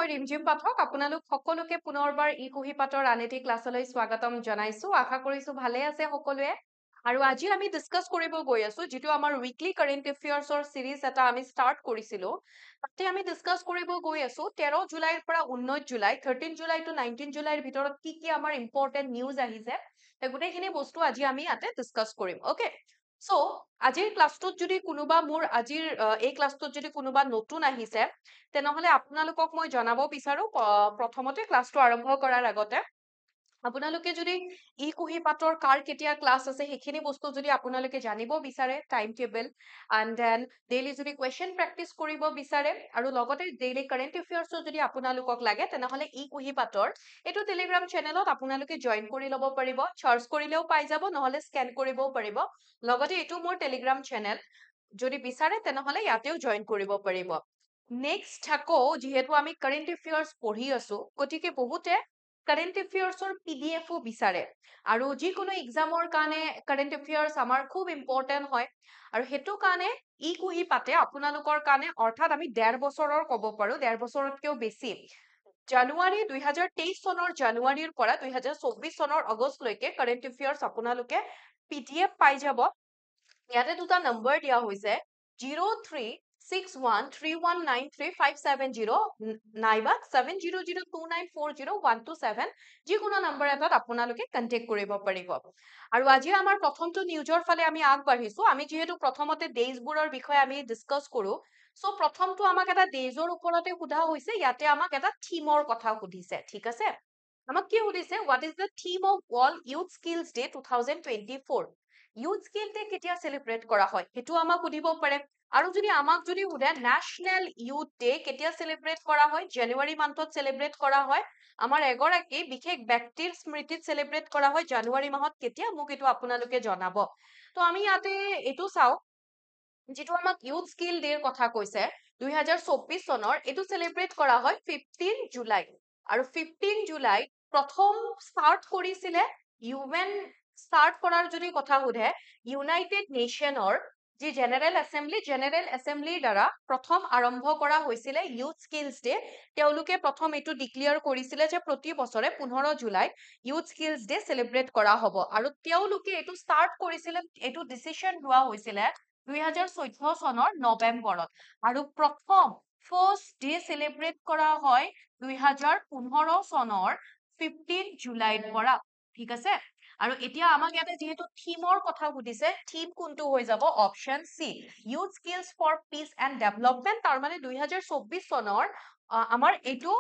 মই ৰিমঝিম পাঠক আপোনালোক সকলোকে পুনৰবাৰ ই কুঁহিপাতৰ আন এটি ক্লাছলৈ স্বাগতম জনাইছো আশা কৰিছো ভালে আছে সকলোৱে আৰু আজি আমি ডিসকাস কৰিব গৈ আছো যেটো আমাৰ উইকলি কাৰেন্ট এফেয়াৰ্সৰ সিৰিজ এটা আমি স্টাৰ্ট কৰিছিলো তাতে আমি ডিসকাস কৰিব গৈ আছো 13 জুলাইৰ পৰা 19 জুলাই 13 জুলাই টু 19 জুলাইৰ ভিতৰত কি আমাৰ ইম্পৰ্টেন্ট নিউজ আহিছে গোটেইখিনি বস্তু আজি আমি ইয়াতে ডিসকাস কৰিম ওকে সো আজিৰ ক্লাছটোত যদি কোনোবা মোৰ আজিৰ এই ক্লাছটোত যদি কোনোবা নতুন আহিছে তেনেহলে আপোনালোকক মই জনাব বিচাৰো প্ৰথমতে ক্লাছটো আৰম্ভ কৰাৰ আগতে আপোনালোকে যদি ই কুঁহিপাতৰ কাৰ কেতিয়া ক্লাছ আছে সেইখিনি বস্তু যদি আপোনালোকে জানিব বিচাৰে time table and then daily যদি কুৱেশ্যন প্ৰেক্টিচ কৰিব বিচাৰে আৰু লগতে ডেইলি কাৰেণ্ট এফেয়াৰ্ছো যদি আপোনালোকক লাগে তেনেহলে ই কুঁহিপাতৰ এইটো টেলিগ্ৰাম চেনেলত আপোনালোকে জইন কৰি ল'ব পাৰিব চাৰ্চ কৰিলেও পাই যাব নহলে স্কেন কৰিবও পাৰিব লগতে এইটো মোৰ টেলিগ্ৰাম চেনেল যদি বিচাৰে তেনেহলে ইয়াতেও জইন কৰিব পাৰিব নেক্সট আকৌ যেহেতু আমি কাৰেণ্ট এফেয়াৰ্স পঢ়ি আছো গতিকে বহুতে কাৰেণ্ট এফেয়াৰ্সৰ পিডিএফও বিচাৰে আৰু যিকোনো এক্সামৰ কাৰণে কাৰেণ্ট এফেয়াৰ্স আমাৰ খুব ইম্পৰ্টেন্ট হয় আৰু হেতু কাৰণে ই কুঁহিপাতে আপোনালোকৰ কাৰণে অৰ্থাৎ আমি 1.5 বছৰৰ ক'ব পাৰো 1.5 বছৰতকেও বেছি জানুৱাৰী 2023 চনৰ জানুৱাৰীৰ পৰা 2024 চনৰ আগষ্টলৈকে কাৰেণ্ট এফেয়াৰ্স আপোনালোকে পিডিএফ পাই যাব ইয়াতে দুটা নম্বৰ দিয়া হৈছে 0361319357 নাইবা 7002940127 যিকোনো নম্বৰ এটাত আপোনালোকে কন্টেক্ট কৰিব পাৰিব আৰু আজি আমাৰ প্ৰথমটো নিউজৰ ফালে আমি আগবাঢ়িছো আমি যেহেতু প্ৰথমতে ডেইজবোৰৰ বিষয়ে আমি ডিসকাস কৰো সো প্ৰথমটো আমাক এটা ডেইজৰ ওপৰতে সোধা হৈছে ইয়াতে আমাক এটা থিমৰ কথা সুধিছে ঠিক আছে আমাক কি সুধিছে what is the theme of World Youth Skills Day 2024 Youth Skill Day কেতিয়া সেলিব্ৰেট কৰা হয় হেতু আমাক সুধিব পাৰে আৰু যদি আমাক যদি সুধে ন্যাশনাল ইউথ ডে কেতিয়া সেলিব্ৰেট কৰা হয় জানুৱাৰী মান্থত সেলিব্ৰেট কৰা হয় আমাৰ এগৰাকী বিশেষ ব্যক্তিৰ স্মৃতিত সেলিব্ৰেট কৰা হয় জানুৱাৰী মাহত কেতিয়া মোক এটো আপোনালোকে জনাব তো আমি ইয়াতে এটো চাও যেটো আমাক ইউথ স্কিল ডেৰ কথা কৈছে 2024 চনৰ এটো সেলিব্ৰেট কৰা হয় 15 জুলাই আৰু 15 জুলাই প্ৰথম স্টাৰ্ট কৰিছিলে ইউএন স্টাৰ্ট কৰাৰ যদি কথা সুধে ইউনাইটেড নেশ্যনৰ যি জেনাৰেল এছেম্বলিৰ দ্বাৰা প্ৰথম আৰম্ভ কৰা হৈছিলে ইউথ স্কিলছ ডে তেওঁলোকে প্ৰথম এটো ডিক্লেয়াৰ কৰিছিলে যে প্ৰতি বছৰে 15 July youth skills day celebrate কৰা হ'ব আৰু তেওঁলোকে এটো স্টাৰ্ট কৰিছিলে এটো ডিসিশন লোৱা হৈছিলে 2014 চনৰ নৱেম্বৰত আৰু প্ৰথম ফাৰ্ষ্ট ডে সেলিব্ৰেট কৰা হয় 2015 চনৰ 15 জুলাইৰ পৰা ঠিক আছে আৰু এতিয়া আমাক ইয়াতে যেহেতু থিমৰ কথা সুধিছে থিম কোনটো হৈ যাব option C youth skills for peace and development তাৰ মানে 2024 চনৰ আমাৰ এইটো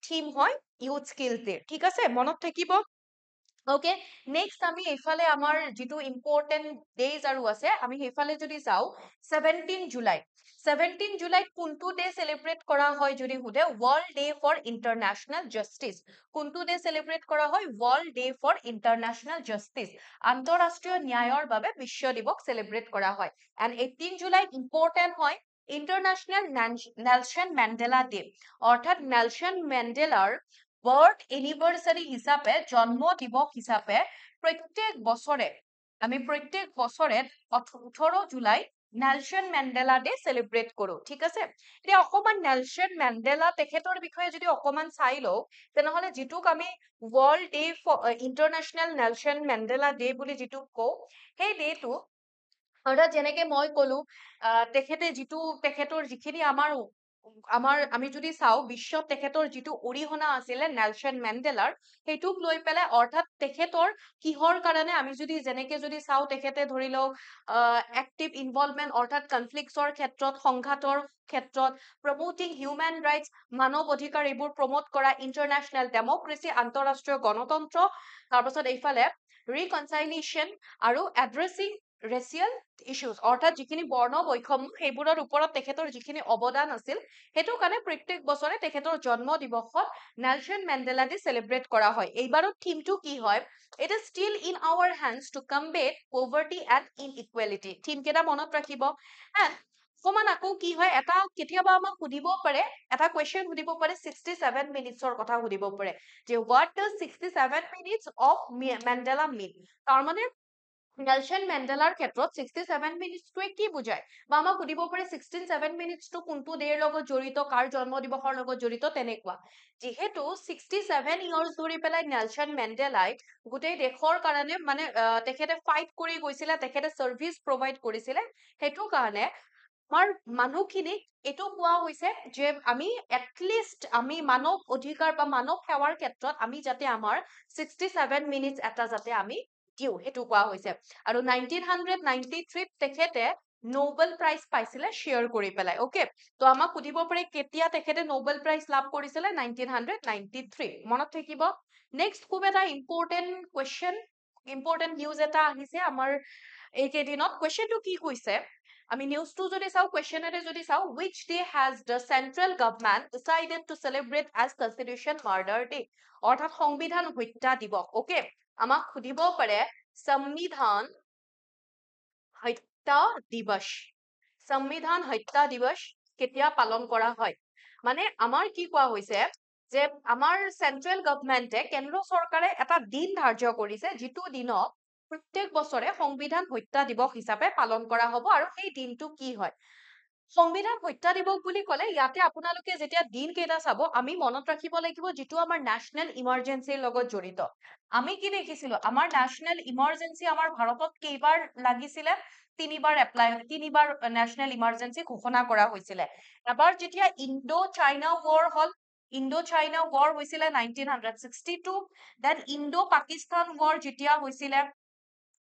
থিম হয় ইউথ স্কিল ডে ঠিক আছে মনত থাকিব ওকে নেক্সট আমি এইফালে আমাৰ যেটো ইম্পৰ্টেন্ট ডেজ আৰু আছে আমি সেইফালে যদি যাও 17 জুলাই কোনটো ডে সেলিব্ৰেট কৰা হয় যদি সুধে world day for international justice কোনটো ডে সেলিব্ৰেট কৰা হয় world day for international justice আন্তঃৰাষ্ট্ৰীয় ন্যায়ৰ বাবে বিশ্ব দিৱস সেলিব্ৰেট কৰা হয় এণ্ড 18 জুলাই ইম্পৰ্টেন্ট হয় ইন্টাৰনেশ্যনেল নেলসন মেণ্ডেলা ডে অৰ্থাৎ নেলসন মেণ্ডেলাৰ বাৰ্থ এনিভাৰ্সাৰী হিচাপে জন্ম দিৱস হিচাপে প্ৰত্যেক বছৰে আমি প্ৰত্যেক বছৰে 18 July Nelson Mandela day celebrate কৰো ঠিক আছে এতিয়া অকমান নেলসন মেণ্ডেলা তেখেতৰ বিষয়ে যদি অকমান চাই লও তেনেহলে যিটোক আমি world day for international Nelson Mandela day বুলি যিটো কও সেই ডেটো অৰ্থাৎ যেনেকে মই কলো তেখেতে যিটো তেখেতৰ যিখিনি আমাৰ আমি যদি চাও বিশ্বত তেখেতৰ যিটো অৰিহণা আছিলে নেলসন মেণ্ডেলাৰ সেইটোক লৈ পেলাই অৰ্থাৎ তেখেতৰ কিহৰ কাৰণে আমি যদি যেনেকে যদি চাও তেখেতে ধৰি লওক এক্টিভ ইনভলভমেন্ট অৰ্থাৎ কনফ্লিক্টছৰ ক্ষেত্ৰত সংঘাতৰ ক্ষেত্ৰত প্ৰমোটিং হিউমেন ৰাইটস মানৱ অধিকাৰ এইবোৰ প্ৰমোট কৰা ইন্টাৰনেশ্যনেল ডেমক্ৰেসি আন্তঃৰাষ্ট্ৰীয় গণতন্ত্ৰ তাৰপাছত এইফালে ৰিকনসাইলেশ্যন আৰু এড্ৰেছিং ৰেচিয়েল ইস্যুজ অৰ্থাৎ যিখিনি বৰ্ণ বৈষম্য সেইবোৰৰ ওপৰত তেখেতৰ যিখিনি অৱদান আছিল সেইটো কাৰণে প্ৰত্যেক বছৰে তেখেতৰ জন্ম দিৱসত নেলসন মেণ্ডেলা ডে সেলিব্ৰেট কৰা হয় এইবাৰৰ থিমটো কি হয় it is still in our hands to combat poverty and inequality theme কেইটা মনত ৰাখিব এণ্ড অকমান আকৌ কি হয় এটা কেতিয়াবা আমাক সুধিব পাৰে এটা কুৱেশ্যন সুধিব পাৰে 67 মিনিটছৰ কথা সুধিব পাৰে যে what does 67 minutes of Mandela mean তাৰমানে নেলছন মেণ্ডেলাৰ ক্ষেত্ৰত 67 মিনিটছটোৱে কি বুজায় বা আমাক সুধিব পাৰে 67 মিনিটছটো কোনটো ডেৰ লগত জড়িত কাৰ জন্ম দিৱসৰ লগত জড়িত তেনেকুৱা যিহেতু 67 ইয়াৰ্ছ ধৰি পেলাই নেলছন মেণ্ডেলাই গোটেই দেশৰ কাৰণে মানে তেখেতে ফাইট কৰি গৈছিলে তেখেতে চাৰ্ভিচ প্ৰভাইড কৰিছিলে সেইটো কাৰণে আমাৰ মানুহখিনিক এইটো কোৱা হৈছে যে আমি এটলিষ্ট আমি মানৱ অধিকাৰ বা মানৱ সেৱাৰ ক্ষেত্ৰত আমি যাতে আমাৰ 67 মিনিটছ এটা যাতে আমি দিওঁ সেইটো কোৱা হৈছে আৰু 1993 তেখেতে নোবেল প্ৰাইজ পাইছিলে শ্বেয়াৰ কৰি পেলাই অকে তো আমাক সুধিব পাৰে কেতিয়া তেখেতে নোবেল প্ৰাইজ লাভ কৰিছিলে 1993 মনত থাকিব নেক্সট খুব এটা ইম্পৰ্টেণ্ট নিউজ এটা আহিছে আমাৰ এইকেইদিনত কুৱেশ্যনটো কি কৈছে আমি নিউজটো যদি চাওঁ কুৱেশ্যনেৰে যদি চাওঁ which day has the central government decided to celebrate as constitution murder day অৰ্থাৎ সংবিধান হত্যা দিৱস অকে আমাক সুধিব পাৰে সংবিধান হত্যা দিৱস সংবিধান হত্যা দিৱস কেতিয়া পালন কৰা হয় মানে আমাৰ কি কোৱা হৈছে যে আমাৰ চেন্ট্ৰেল গভৰ্ণমেণ্টে কেন্দ্ৰ চৰকাৰে এটা দিন ধাৰ্য কৰিছে যিটো দিনত প্ৰত্যেক বছৰে সংবিধান হত্যা দিৱস হিচাপে পালন কৰা হ'ব আৰু সেই দিনটো কি হয় সংবিধান হত্যা দিৱস বুলি ক'লে ইয়াতে আপোনালোকে যেতিয়া দিন কেইটা চাব আমি মনত ৰাখিব লাগিব যিটো আমাৰ নেশ্যনেল ইমাৰ্জেঞ্চিৰ লগত জড়িত আমি কি দেখিছিলো আমাৰ নেশ্যনেল ইমাৰ্জেঞ্চি আমাৰ ভাৰতত কেইবাৰ লাগিছিলে তিনিবাৰ নেশ্যনেল ইমাৰ্জেঞ্চি ঘোষণা কৰা হৈছিলে এবাৰ যেতিয়া ইণ্ডো চাইনা ৱাৰ হল ইণ্ডো চাইনা ৱাৰ হৈছিলে 1962 দেন ইণ্ডো পাকিস্তান ৱাৰ যেতিয়া হৈছিলে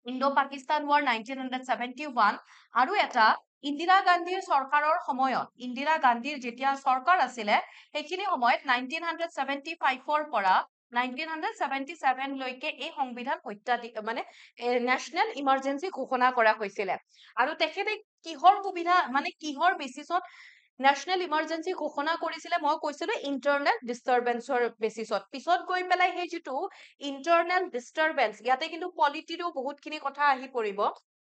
ইণ্ডো পাকিস্তান ৱাৰ 1971 আৰু এটা ইন্দিৰা গান্ধীৰ চৰকাৰৰ সময়ত ইন্দিৰা গান্ধীৰ যেতিয়া চৰকাৰ আছিলে সেইখিনি সময়ত 1975ৰ পৰা 1977 লৈকে এই সংবিধান হত্যা মানে নেশ্যনেল ইমাৰ্জেঞ্চি ঘোষণা কৰা হৈছিলে আৰু তেখেতে কিহৰ সুবিধা মানে কিহৰ বেচিছত নেশ্যনেল ইমাৰ্জেঞ্চি ঘোষণা কৰিছিলে মই কৈছিলো ইণ্টাৰনেল ডিষ্টাৰবেন্সৰ বেচিছত পিছত গৈ পেলাই সেই যিটো ইণ্টাৰনেল ডিষ্টাৰবেন্স ইয়াতে কিন্তু পলিটিৰো বহুতখিনি কথা আহি পৰিব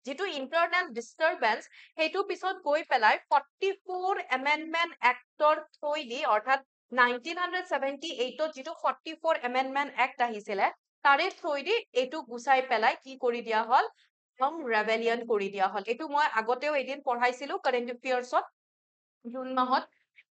যিটো ইণ্টাৰনেল ডিষ্টাৰবেন্স সেইটো পিছত গৈ পেলাই 44 এমেণ্ডমেণ্ট এক্টৰ থ্ৰুদি অৰ্থাৎ 1978ত যিটো 44 এমেণ্ডমেণ্ট এক্ট আহিছিলে তাৰে থ্ৰুদি এইটো গুচাই পেলাই কি কৰি দিয়া হল ৰেবেলিয়ন কৰি দিয়া হল এইটো মই আগতেও এদিন পঢ়াইছিলো কাৰেণ্ট এফেয়াৰ্ছত জুন মাহত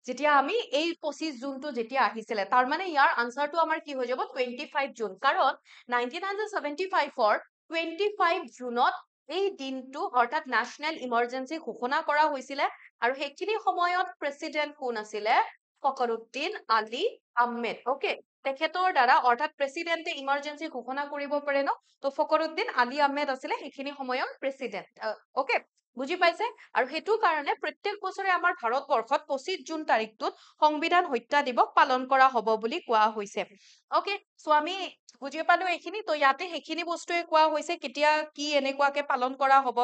যেতিয়া আমি এই 25 জুনটো যেতিয়া আহিছিলে তাৰ মানে ইয়াৰ আনসাৰটো আমাৰ কি হৈ যাব 25 জুন কাৰণ 1975ৰ 25 জুনত এই দিনটো অৰ্থাৎ নেশ্যনেল ইমাৰ্জেঞ্চি ঘোষণা কৰা হৈছিলে আৰু সেইখিনি সময়ত প্ৰেচিডেণ্ট কোন আছিলে ফখৰুদ্দিন আলী আহমেদ অকে তেখেতৰ দ্বাৰা অৰ্থাৎ প্ৰেচিডেণ্টে ইমাৰ্জেঞ্চি ঘোষণা কৰিব পাৰে ন তো ফখৰুদ্দিন আলী আহমেদ আছিলে সেইখিনি সময়ত প্ৰেচিডেণ্ট অকে বুজি পাইছে আৰু সেইটো কাৰণে প্ৰত্যেক বছৰে আমাৰ ভাৰতবৰ্ষত 25 জুন তাৰিখটোত সংবিধান হত্যা দিৱস পালন কৰা হ'ব বুলি কোৱা হৈছে অকে সো আমি বুজি পালো এইখিনি তো ইয়াতে সেইখিনি বস্তুৱে কোৱা হৈছে কেতিয়া কি এনেকুৱাকে পালন কৰা হ'ব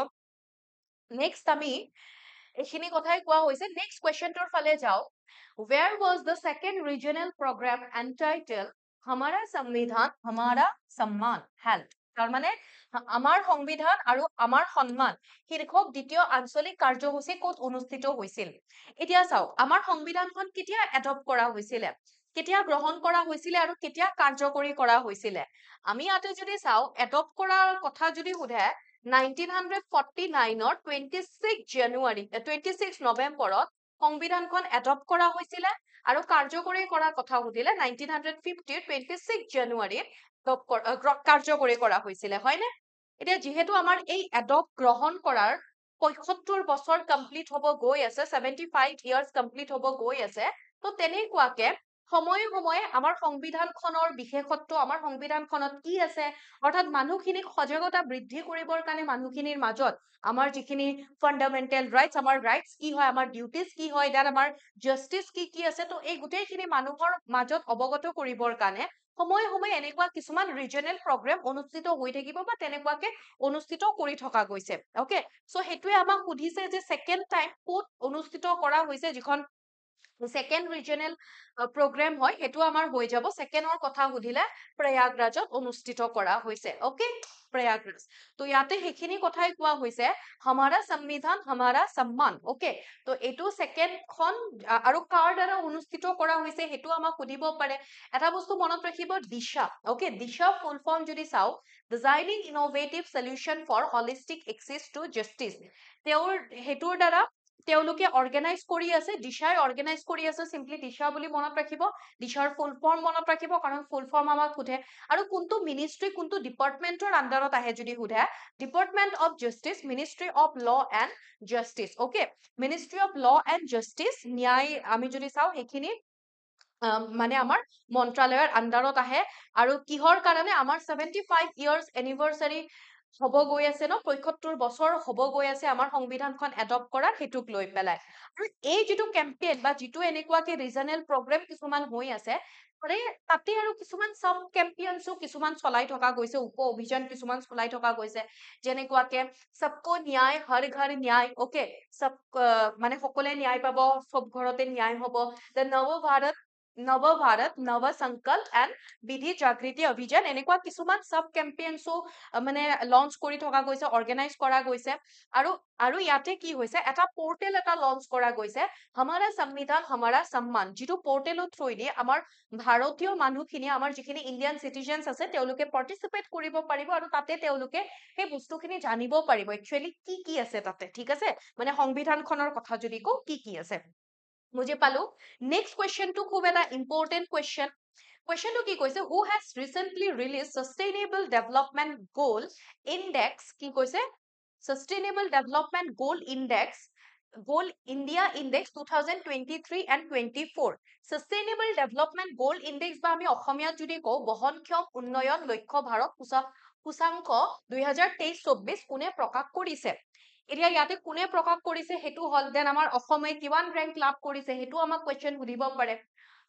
নেক্সট আমি এইখিনি কথাই কোৱা হৈছে নেক্সট কুৱেশ্যনটোৰ ফালে যাওঁ where was the second regional program entitled हमारा संविधान हमारा सम्मान held তাৰমানে আমাৰ সংবিধান আৰু আমাৰ সন্মান শীৰ্ষক দ্বিতীয় আঞ্চলিক কাৰ্যসূচী ক'ত অনুষ্ঠিত হৈছিল এতিয়া চাও আমাৰ সংবিধানখন কেতিয়া এডপ্ট কৰা হৈছিলে কেতিয়া গ্ৰহণ কৰা হৈছিলে আৰু কেতিয়া কাৰ্যকৰী কৰা হৈছিলে আমি ইয়াতে যদি চাও এডপ্ট কৰাৰ কথা যদি সোধে 1949ৰ 26 জানুৱাৰী 26 নৱেম্বৰত সংবিধানখন এডপ্ট কৰা হৈছিলে আৰু কাৰ্যকৰী কৰাৰ কথা সুধিলে 1950ৰ 26 জানুৱাৰীত কাৰ্যকৰী কৰা হৈছিলে হয়নে এতিয়া যিহেতু আমাৰ এই এডপ্ট গ্ৰহণ কৰাৰ 75 বছৰ কমপ্লিট হ'ব গৈ আছে 75 ইয়াৰ্স কমপ্লিট হ'ব গৈ আছে তো তেনেকুৱাকে সময়ে সময়ে আমাৰ সংবিধানখনৰ বিশেষত্ব আমাৰ সংবিধানখনত কি আছে অৰ্থাৎ মানুহখিনিক সজাগতা বৃদ্ধি কৰিবৰ কাৰণে মানুহখিনিৰ মাজত আমাৰ যিখিনি ফাণ্ডামেণ্টেল ৰাইটস আমাৰ ৰাইটস কি হয় আমাৰ ডিউটিজ কি হয় দেন আমাৰ জাষ্টিস কি আছে তো এই গোটেইখিনি মানুহৰ মাজত অৱগত কৰিবৰ কাৰণে সময়ে সময়ে এনেকুৱা কিছুমান ৰিজনেল প্ৰগ্ৰেম অনুষ্ঠিত হৈ থাকিব বা তেনেকুৱাকে অনুষ্ঠিত কৰি থকা গৈছে অকে সো সেইটোৱে আমাক সুধিছে যে সেকেন্ড টাইম ক'ত অনুষ্ঠিত কৰা হৈছে যিখন সেকেন্ড ৰিজনেল প্ৰগ্ৰেম হয় সেইটো আমাৰ হৈ যাব সেকেন্ডৰ কথা সুধিলে প্ৰয়াগৰাজত অনুষ্ঠিত কৰা হৈছে ওকে প্ৰয়াগৰাজ তো ইয়াতে সেইখিনি কথাই কোৱা হৈছে हमारा संविधान हमारा सम्मान ওকে তো এইটো সেকেন্ডখন আৰু কাৰ দ্বাৰা অনুষ্ঠিত কৰা হৈছে সেইটো আমাক সুধিব পাৰে এটা বস্তু মনত ৰাখিব দিশা ওকে দিশা ফুল ফৰ্ম যদি চাও designing innovative solution for holistic access to justice তেওঁৰ হেতুৰ দ্বাৰা তেওঁলোকে অৰ্গেনাইজ কৰি আছে দিশাই অৰ্গেনাইজ কৰি আছে সিম্পলি দিশা বুলি মনত ৰাখিব দিশাৰ ফুল ফৰ্ম মনত ৰাখিব কাৰণ ফুল ফৰ্ম আমাক সোধে আৰু কোনটো মিনিষ্ট্ৰি কোনটো ডিপাৰ্টমেন্টৰ আন্ডাৰত আহে যদি সোধে department of justice ministry of law and justice okay ministry of law and justice ন্যায় আমি যদি চাও সেইখিনি মানে আমাৰ মন্ত্ৰালয়ৰ আন্ডাৰত আহে আৰু কিহৰ কাৰণে আমাৰ 75 ইয়াৰ্স এনিভাৰ্সাৰী হব গৈ আছে ন ৭৫ বছৰ হব গৈ আছে আমাৰ সংবিধানখন এডপ্ট কৰা হেতুক লৈ পেলাই আৰু এই যেটো কেম্পেইন বা যেটো এনেকুৱাকে ৰিজনেল প্ৰগ্ৰাম কিছুমান হৈ আছে মানে তাতে আৰু কিছুমান সাব কেম্পেইনছও কিছুমান চলাই থকা গৈছে উপ অভিযান কিছুমান চলাই থকা গৈছে যেনেকুৱাকে সবকো ন্যায় হৰ ঘৰ ন্যায় ওকে সব মানে সকলে ন্যায় পাব সব ঘৰতে ন্যায় হ'ব দ্য নৱ ভাৰত নৱ সংকল্প এণ্ড বিধি জাগৃতি অভিযান এনেকুৱা কিছুমান সাব কেম্পেইনছও মানে লঞ্চ কৰি থকা গৈছে অৰ্গেনাইজ কৰা গৈছে আৰু ইয়াতে কি হৈছে এটা পোৰ্টেল এটা লঞ্চ কৰা গৈছে हमारा संविधान हमारा सम्मान যেটো পোৰ্টেলৰ থ্ৰুইদি আমাৰ ভাৰতীয় মানুহখিনি আমাৰ যিখিনি ইণ্ডিয়ান সিটিজেনছ আছে তেওঁলোকে পাৰ্টিসিপেট কৰিব পাৰিব আৰু তাতে তেওঁলোকে সেই বস্তুখিনি জানিব পাৰিব একচুয়ালি কি আছে তাতে ঠিক আছে মানে সংবিধানখনৰ কথা যদি কও কি আছে বুজি পালো নেক্সট কোৱেশ্চনটো খুব এটা ইম্পৰ্টেন্ট কোৱেশ্চনটো কি কৈছে who has recently release sustainable development goal index কি কৈছে sustainable development goal India index 2023 and 24 sustainable development goal index বা আমি অসমীয়াত যদি কও বহনক্ষম উন্নয়ন লক্ষ্য ভাৰত সূচাংক 2023-24 কোনে প্ৰকাশ কৰিছে এতিয়া ইয়াতে কোনে প্ৰকাশ কৰিছে হেতু হল দেন আমাৰ অসমে কিমান ৰেংক লাভ কৰিছে হেতু আমাক কোৱেশ্চন সুধিব পাৰে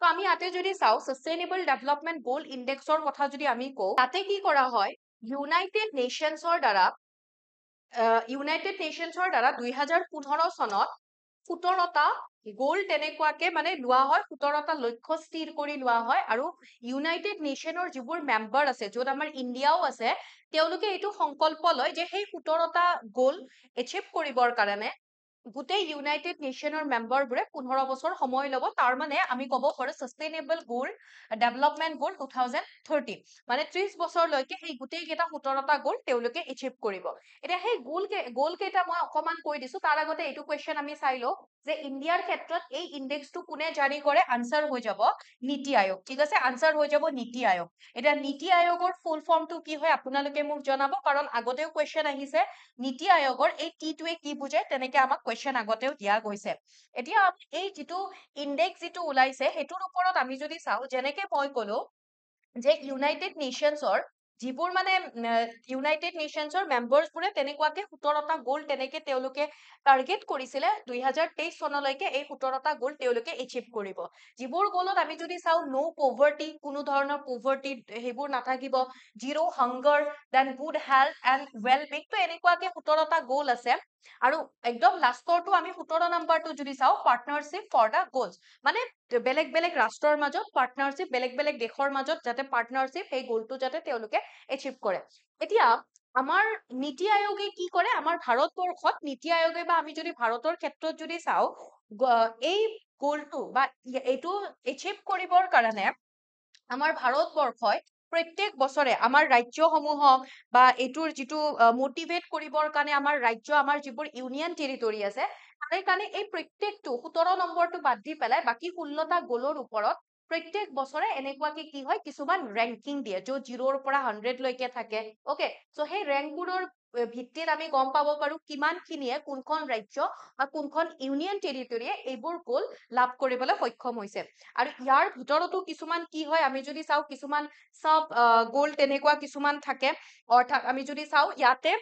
তো আমি ইয়াতে যদি চাও সাস্টেইনেবল ডেভেলপমেন্ট গোল ইনডেক্সৰ কথা যদি আমি কও তাতে কি কৰা হয় ইউনাইটেড নেশনছৰ দ্বাৰা 2015 চনত 17টা গোল তেনেকুৱাকে মানে লোৱা হয় 17টা লক্ষ্য স্থিৰ কৰি লোৱা হয় আৰু ইউনাইটেড নেশনৰ যিবোৰ মেম্বাৰ আছে য'ত আমাৰ ইণ্ডিয়াও আছে তেওঁলোকে এইটো সংকল্প লয় যে সেই 17টা গোল এচিভ কৰিবৰ কাৰণে গোটেই ইউনাইটেড নেশনৰ মেম্বাৰবোৰে 15 বছৰ সময় ল'ব তাৰ মানে আমি ক'ব পাৰো সাস্টেইনেবল গোল ডেভেলপমেন্ট গোল 2030 মানে 30 বছৰলৈকে এই গোটেই কেইটা 17টা গোল তেওঁলোকে এচিভ কৰিব এতিয়া সেই গোল কেইটা মই অকমান কৈ দিছো তাৰ আগতে এইটো কোৱেশ্চন আমি চাই লও যে ইণ্ডিয়াৰ ক্ষেত্ৰত এই ইনডেক্সটো কোনে জাৰি কৰে আনসাৰ হৈ যাব নীতি আয়োগ ঠিক আছে আনসাৰ হৈ যাব নীতি আয়োগ এটা নীতি আয়োগৰ ফুল ফৰ্মটো কি হয় আপোনালোকে মোক জনাব কাৰণ আগতেও কোৱেশ্চন আহিছে নীতি আয়োগৰ এই টিটোৱে কি বুজায় তেনেকে আমাক কোৱেশ্চন আগতেও দিয়া গৈছে এতিয়া এই যেটো ইনডেক্স যেটো ওলাইছে হেতুৰ ওপৰত আমি যদি চাও যেনেকে মই কলো যে ইউনাইটেড নেশনছৰ যিবোৰ মানে ইউনাইটেড নেশনছৰ মেম্বাৰছবোৰে তেনেকুৱাকে 17টা গোল তেনেকে তেওঁলোকে টাৰ্গেট কৰিছিলে 2023 চনলৈকে এই 17টা গোল তেওঁলোকে এচিভ কৰিব যিবোৰ গোলত আমি যদি চাও নো পভাৰ্টি কোনো ধৰণৰ পভাৰ্টি হেবোৰ নাথাকিব zero hunger then good health and well being তো এনেকুৱাকে 17টা গোল আছে আৰু একদম লাষ্টৰটো আমি 17 নম্বৰটো যদি চাও পাৰ্টনাৰশ্বিপ ফৰ দা গোলছ মানে বেলেগ বেলেগ ৰাষ্ট্ৰৰ মাজত পাৰ্টনাৰশ্বিপ বেলেগ বেলেগ দেশৰ মাজত যাতে পাৰ্টনাৰশ্বিপ সেই গোলটো যাতে তেওঁলোকে এচিভ কৰে এতিয়া আমাৰ নীতি আয়োগে কি কৰে আমাৰ ভাৰতবৰ্ষত নীতি আয়োগে বা আমি যদি ভাৰতৰ ক্ষেত্ৰত যদি চাও এই গোলটো বা এইটো এচিভ কৰিবৰ কাৰণে আমাৰ ভাৰতবৰ্ষই প্ৰত্যেক বছৰে আমাৰ ৰাজ্যসমূহক বা এইটোৰ যিটো মোটিভেট কৰিবৰ কাৰণে আমাৰ ৰাজ্য আমাৰ যিবোৰ ইউনিয়ন টেৰিটৰি আছে তাৰে কাৰণে এই প্ৰত্যেকটো 17 নম্বৰটো বাদ দি পেলাই বাকি 16টা গোলৰ ওপৰত প্ৰত্যেক বছৰে এনেকুৱাকে কি হয় কিছুমান ৰেংকিং দিয়ে য'ত 0ৰ পৰা 100 লৈকে থাকে ওকে সো সেই ৰেংকবোৰৰ ভিত্তিত আমি গম পাব পাৰো কিমান খিনিয়ে কোনখন ৰাজ্য বা কোনখন ইউনিয়ন টেৰিটৰিয়ে এইবোৰ গোল লাভ কৰিবলৈ সক্ষম হৈছে আৰু ইয়াৰ ভিতৰতো কিছুমান কি হয় আমি যদি চাও কিছুমান সব গোল তেনেকুৱা কিছুমান থাকে অৰ্থাৎ আমি যদি চাও ইয়াতে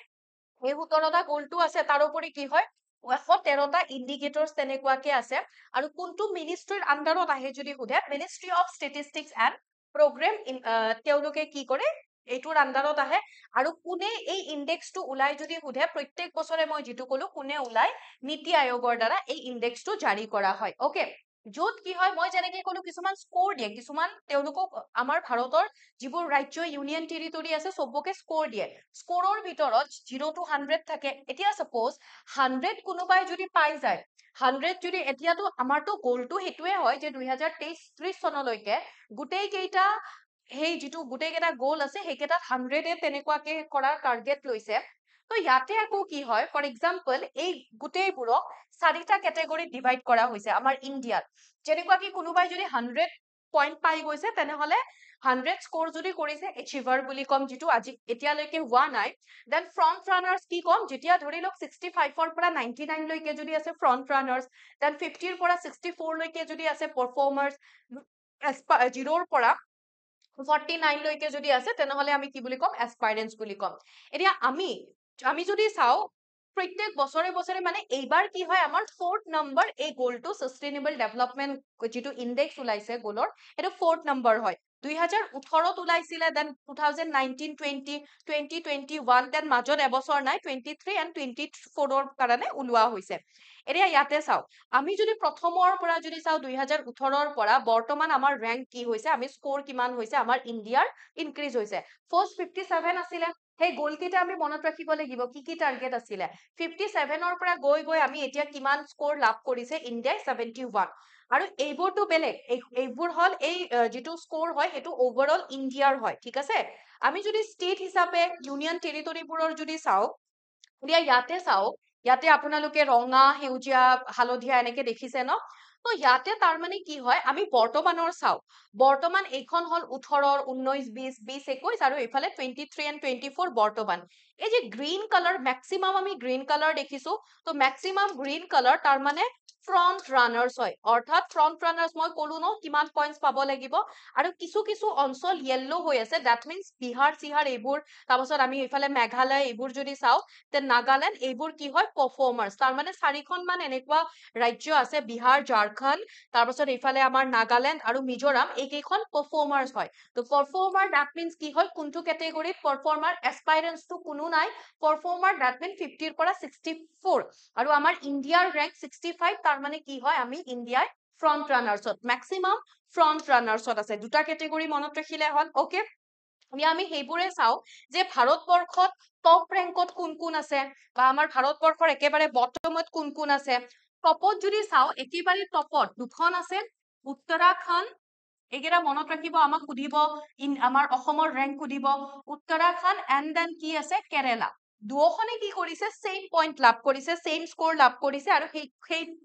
এই 17টা গোলটো আছে তাৰোপৰি কি হয় 113টা ইণ্ডিকেটৰ্ছ তেনেকুৱাকে আছে আৰু কোনটো মিনিষ্ট্ৰিৰ আন্ডাৰত আহে যদি সোধে ministry of statistics and programme তেওঁলোকে কি কৰে এইটোৰ আন্ডাৰত আহে আৰু কোনে এই ইনডেক্সটো ওলাই যদি সোধে প্ৰত্যেক বছৰে মই যেটো কলো কোনে ওলাই নীতি আয়োগৰ দ্বাৰা এই ইনডেক্সটো জাৰি কৰা হয় ওকে য'ত কি হয় মই যেনেকে ক'লো কিছুমান স্ক'ৰ দিয়ে, কিছুমান তেওঁলোকক আমাৰ ভাৰতৰ যিবোৰ ৰাজ্য ইউনিয়ন টেৰিটৰী আছে চবকে স্ক'ৰ দিয়ে। স্ক'ৰৰ ভিতৰত 0 to 100 থাকে। এতিয়া চাপ'জ 100 কোনোবাই যদি পাই যায়, 100 যদি এতিয়াতো আমাৰতো গ'লটো সেইটোৱে হয় যে 2023 চনলৈকে গোটেই কেইটা সেই যিটো গোটেই কেইটা গ'ল আছে সেইকেইটাত 100 তেনেকুৱাকে কৰাৰ টাৰ্গেট লৈছে। তো ইয়াতে আকৌ কি হয়, ফৰ এক্সাম্পল এই গোটেইবোৰক 4টা কেটেগৰীত ডিভাইড কৰা হৈছে আমাৰ ইণ্ডিয়াত। যেনেকুৱা কি কোনোবাই যদি 100 পইণ্ট পাই গৈছে তেনেহলে 100 স্ক'ৰ যদি কৰিছে এচিভাৰ বুলি ক'ম, যিটো আজি এতিয়ালৈকে হোৱা নাই। দেন ফ্ৰণ্ট ৰানাৰ্ছ কি ক'ম, যেতিয়া ধৰি লওক 65ৰ পৰা 99 লৈকে যদি আছে ফ্ৰণ্ট ৰানাৰ্ছ, দেন 50ৰ পৰা 64 লৈকে যদি আছে পাৰফৰ্মাৰ্ছ, 0ৰ পৰা 49 লৈকে যদি আছে তেনেহলে আমি কি বুলি ক'ম, এস্পাইৰেন্টছ বুলি ক'ম। এতিয়া আমি যদি চাওঁ প্ৰত্যেক বছৰে বছৰে মানে এইবাৰ কি হয় আমাৰ 4th নম্বৰ এই গ'লটো ছাষ্টেইনেবল ডেভেলপমেণ্ট যিটো ইণ্ডেক্স ওলাইছে গ'লৰ, এইটো 4th নম্বৰ হয়। 2018ত ওলাইছিলে, দেন 2019, 20, 2021, দেন মাজত এবছৰ নাই 23 and 24ৰ কাৰণে ওলোৱা হৈছে। এতিয়া ইয়াতে চাওঁ, আমি যদি প্ৰথমৰ পৰা যদি চাওঁ 2018ৰ পৰা বৰ্তমান আমাৰ ৰেংক কি হৈছে, আমি স্ক'ৰ কিমান হৈছে আমাৰ ইণ্ডিয়াৰ ইনক্ৰিজ হৈছে। ফাৰ্ষ্ট 57 আছিলে, সেই গ'লকেইটা আমি মনত ৰাখিব লাগিব কি কি টাৰ্গেট আছিলে। 57ৰ পৰা গৈ গৈ আমি এতিয়া কিমান স্ক'ৰ লাভ কৰিছে ইণ্ডিয়াই, 71। আৰু এইবোৰতো বেলেগ, এইবোৰ হ'ল এই যিটো স্ক'ৰ হয় সেইটো অভাৰঅল ইণ্ডিয়াৰ হয়, ঠিক আছে। আমি যদি ষ্টেট হিচাপে ইউনিয়ন টেৰিটৰীবোৰৰ যদি চাওঁ, এতিয়া ইয়াতে চাওঁ, ইয়াতে আপোনালোকে ৰঙা, সেউজীয়া, হালধীয়া এনেকে দেখিছে ন। তো ইয়াতে তাৰমানে কি হয়, আমি বৰ্তমানৰ চাওঁ। বৰ্তমান এইখন হ'ল 18, 19, 20, 20, 21 আৰু এইফালে 23 and 24 বৰ্তমান। এই যে গ্ৰীণ কালাৰ, মেক্সিমাম আমি গ্ৰীণ কালাৰ দেখিছো, তো মেক্সিমাম গ্ৰীণ কালাৰ তাৰমানে ফ্ৰণ্ট ৰানাৰ্ছ হয়। অৰ্থাৎ ফ্ৰণ্ট ৰানাৰ্ছ মই ক'লো ন কিমান পইণ্টছ পাব লাগিব। আৰু কিছু কিছু অঞ্চল য়েল্লো হৈ আছে, দেট মিনছ বিহাৰ চিহাৰ এইবোৰ, তাৰপাছত আমি এইফালে মেঘালয় এইবোৰ যদি চাওঁ, তে নাগালেণ্ড এইবোৰ কি হয় পাৰফৰ্মাৰ্ছ। তাৰমানে 4খন মান এনেকুৱা ৰাজ্য আছে, বিহাৰ, ঝাৰখণ্ড, তাৰপাছত এইফালে আমাৰ নাগালেণ্ড আৰু মিজোৰাম, এইকেইখন পাৰফৰ্মাৰ্ছ হয়। তো পাৰফৰ্মাৰ দেট মিনছ কি হয়, কোনটো কেটেগৰীত পাৰফৰ্মাৰ, এস্পাইৰেন্টছটো কোনো নাই, পাৰফৰ্মাৰ দেট মিনছ 50ৰ পৰা 64। আৰু আমাৰ ইণ্ডিয়াৰ ৰেংক 65, তাৰমানে কি হয় আমি ইণ্ডিয়াই ফ্ৰণ্ট ৰানাৰ্ছত, মেক্সিমাম ফ্ৰণ্ট ৰানাৰ্ছত আছে। দুটা কেটেগৰী মনত ৰাখিলে হ'ল, অ'কে। এতিয়া আমি সেইবোৰে চাওঁ যে ভাৰতবৰ্ষত টপ ৰেংকত কোন কোন আছে, বা আমাৰ ভাৰতবৰ্ষৰ একেবাৰে বটমত কোন কোন আছে। টপত যদি চাওঁ, একেবাৰে টপত দুখন আছে, উত্তৰাখণ্ড, এইকেইটা মনত ৰাখিব, আমাক সুধিব আমাৰ অসমৰ ৰেংক সুধিব, উত্তৰাখণ্ড এণ্ড দেন কি আছে কেৰেলা। দুয়োখনে কি কৰিছে, চেম পইণ্ট লাভ কৰিছে, চেম স্ক'ৰ লাভ কৰিছে, আৰু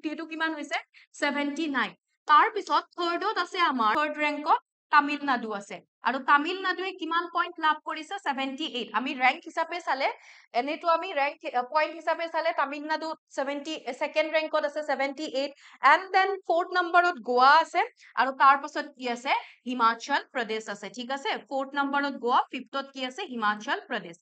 সেইটো কিমান হৈছে 79। তাৰপিছত থাৰ্ডত আছে আমাৰ থাৰ্ড ৰেংকত তামিলনাডু আছে, আৰু তামিলনাডুৱে কিমান পইণ্ট লাভ কৰিছে 78। আমি ৰেংক হিচাপে চালে, এনেতো আমি ৰেংক পইণ্ট হিচাপে চালে তামিলনাডু 2nd ৰেংকত আছে 78, এণ্ড দেন 4th নম্বৰত গোৱা আছে, আৰু তাৰ পাছত কি আছে হিমাচল প্ৰদেশ আছে, ঠিক আছে। 4th নম্বৰত গোৱা, 5th কি আছে হিমাচল প্ৰদেশ।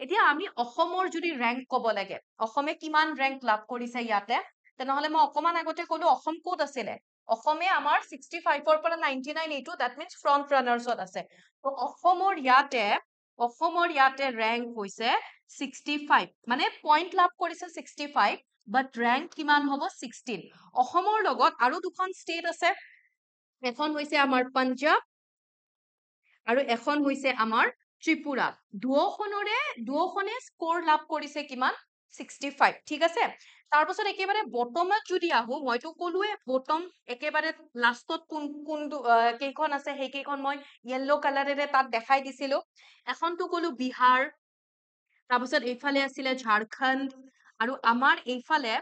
এতিয়া আমি অসমৰ যদি ৰেংক ক'ব লাগে, অসমে কিমান ৰেংক লাভ কৰিছে ইয়াতে, তেনেহলে মই অকমান আগতে ক'লো অসম ক'ত আছিলে, অসমে আমাৰ 65ৰ পৰা 99 এইটো, দেট মিনছ ফ্ৰণ্ট ৰানাৰ্ছত আছে। তো অসমৰ ইয়াতে ৰেংক হৈছে 65, মানে পইণ্ট লাভ কৰিছে 65, বাট ৰেংক কিমান হ'ব 16। অসমৰ লগত আৰু দুখন ষ্টেট আছে, এখন হৈছে আমাৰ পাঞ্জাৱ আৰু এখন হৈছে আমাৰ ত্ৰিপুৰা। দুয়োখনে স্ক'ৰ লাভ কৰিছে কিমান 65, ঠিক আছে। তাৰপাছত একেবাৰে বটমত যদি আহো, মইতো ক'লোৱে বটম একেবাৰে লাষ্টত কোন কেইখন আছে সেইকেইখন মই য়েল্লো কালাৰেৰে তাত দেখাই দিছিলো। এখনতো ক'লো বিহাৰ, তাৰপিছত এইফালে আছিলে ঝাৰখণ্ড, আৰু আমাৰ এইফালে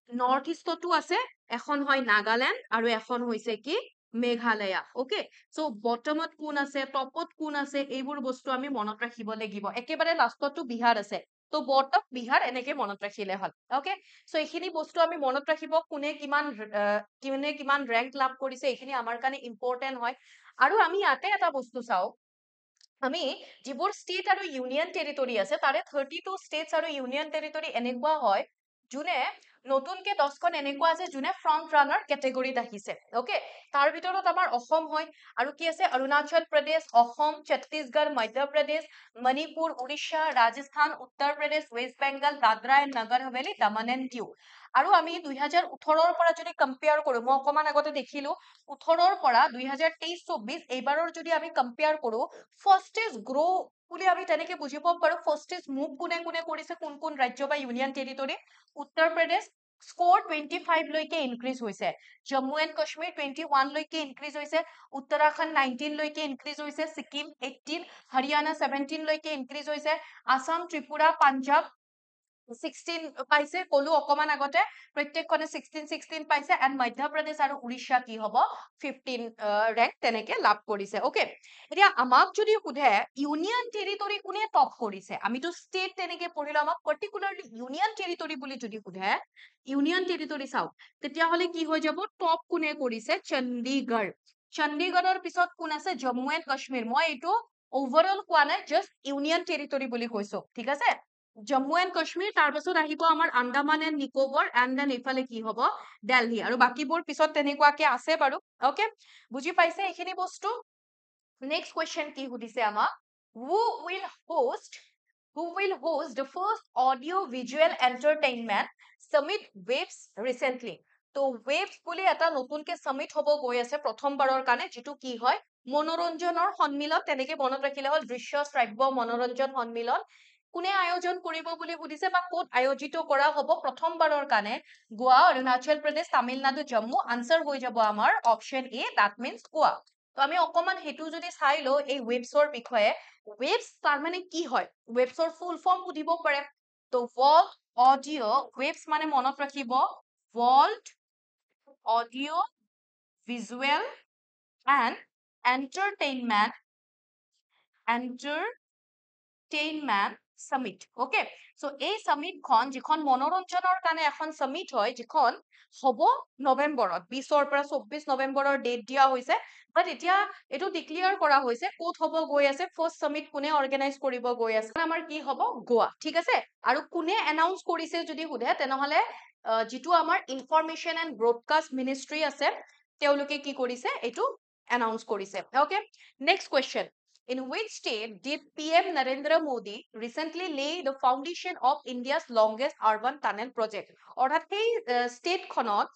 নৰ্থ ইষ্টতো আছে, এখন হয় নাগালেণ্ড আৰু এখন হৈছে কি মেঘালয়া, অ'কে। চ' বটমত কোন আছে, টপত কোন আছে, এইবোৰ বস্তু আমি মনত ৰাখিব লাগিব। একেবাৰে লাষ্টতো বিহাৰ আছে, তো বটম বিহাৰ এনেকে মনত ৰাখিলে হ'ল, অ'কে। চ' এইখিনি বস্তু আমি মনত ৰাখিব, কোনে কিমান ৰেংক লাভ কৰিছে, এইখিনি আমাৰ কাৰণে ইম্পৰ্টেণ্ট হয়। আৰু আমি ইয়াতে এটা বস্তু চাওঁ, আমি যিবোৰ ষ্টেট আৰু ইউনিয়ন টেৰিটৰী আছে, তাৰে 32 ষ্টেটছ আৰু ইউনিয়ন টেৰিটৰী এনেকুৱা হয় যোনে নতুনকে 10খন এনেকুৱা আছে যোনে ফ্ৰন্ট ৰানাৰ কেটেগৰীত আহিছে ওকে তাৰ ভিতৰত আমাৰ অসম হয় আৰু কি আছে Arunachal Pradesh Assam Chhattisgarh Madhya Pradesh Manipur Orissa Rajasthan Uttar Pradesh west Bengal Dadra and Nagar Haveli Daman and দিউ আৰু আমি 2018ৰ পৰা যদি কম্পেয়াৰ কৰো মই অকমান আগতে দেখিলো 18ৰ পৰা 2023-24 এইবাৰৰ যদি আমি কম্পেয়াৰ কৰো ফাৰ্ষ্টেজ গ্ৰো বুলি আমি তেনেকে বুজিব পাৰো ফাৰ্ষ্টেজ মুভ কোনে কোনে কৰিছে কোন কোন ৰাজ্য বা union territory Uttar Pradesh score 25 লৈকে ইনক্ৰিজ হৈছে জম্মু এণ্ড কাশ্মীৰ 21 লৈকে ইনক্ৰিজ হৈছে উত্তৰাখণ্ড 19 লৈকে ইনক্ৰিজ হৈছে ছিকিম 18 হাৰিয়ানা 17 লৈকে ইনক্ৰিজ হৈছে আসাম ত্ৰিপুৰা পাঞ্জাব 16 পাইছে কলো অকমান আগতে প্ৰত্যেকখনে 16 পাইছে এণ্ড মধ্য প্ৰদেশ আৰু উৰিষ্যা কি হ'ব 15 ৰেংক তেনেকে লাভ কৰিছে ওকে এতিয়া আমাক যদি সোধে ইউনিয়ন টেৰিটৰী কোনে টপ কৰিছে আমিতো ষ্টেট তেনেকে পঢ়িলো আমাক পাৰ্টিকুলাৰলি ইউনিয়ন টেৰিটৰী বুলি যদি সোধে ইউনিয়ন টেৰিটৰী চাওক তেতিয়াহ'লে কি হৈ যাব টপ কোনে কৰিছে চণ্ডীগড় চণ্ডীগড়ৰ পিছত কোন আছে জম্মু এণ্ড কাশ্মীৰ মই এইটো অভাৰঅল কোৱা নাই জাষ্ট ইউনিয়ন টেৰিটৰী বুলি কৈছো ঠিক আছে জম্মু এণ্ড কাশ্মীৰ তাৰ পাছত আহিব আমাৰ Andaman and Nicobar and then এইফালে কি হ'ব দিল্লী আৰু বাকীবোৰ পিছত তেনেকুৱাকে আছে বাৰু ওকে বুজি পাইছে এইখিনি বস্তু নেক্সট কুৱেশ্যন কি সুধিছে আমাক who will host the first audio visual entertainment summit waves recently তো waves বুলি এটা নতুনকে summit হ'ব গৈ আছে প্ৰথমবাৰৰ কাৰণে যিটো কি হয় মনোৰঞ্জনৰ সন্মিলন তেনেকে মনত ৰাখিলে হ'ল দৃশ্য শ্ৰাব্য মনোৰঞ্জন সন্মিলন কোনে আয়োজন কৰিব বুলি সুধিছে বা ক'ত আয়োজিত কৰা হ'ব প্ৰথমবাৰৰ কাৰণে গোৱা অৰুণাচল প্ৰদেশ তামিলনাডু জম্মু আনসাৰ হৈ যাব আমাৰ অপচন এ দ্যাট মিন্স গোৱা তো আমি অকমান হেতু যদি চাই লও এই ওয়েবছৰ বিষয়ে ওয়েবছ তাৰ মানে কি হয় ওয়েবছৰ ফুল ফৰ্ম সুধিব পাৰে তো ওয়াৰ্ল্ড অডিও ওয়েবছ মানে মনত ৰাখিব world audio visual and entertainment summit okay so এই সামিটখন যিখন মনোৰঞ্জনৰ কাৰণে এখন সামিট হয় যিখন হ'ব নৱেম্বৰত 20ৰ পৰা 24 নৱেম্বৰৰ ডেট দিয়া হৈছে বাট এতিয়া এইটো ডিক্লেয়াৰ কৰা হৈছে ক'ত হ'ব গৈ আছে ফাৰ্ষ্ট সামিট কোনে অৰ্গেনাইজ কৰিব গৈ আছে আমাৰ কি হ'ব গোৱা ঠিক আছে আৰু কোনে এনাউন্স কৰিছে যদি সোধে তেনেহ'লে যিটো আমাৰ ইনফৰমেশ্যন এণ্ড ব্ৰডকাষ্ট মিনিষ্ট্ৰী আছে তেওঁলোকে কি কৰিছে এইটো এনাউন্স কৰিছে okay next question In which state did PM Narendra Modi recently lay the foundation of India's longest urban tunnel project? অৰ্থাৎ সেই ষ্টেটখনত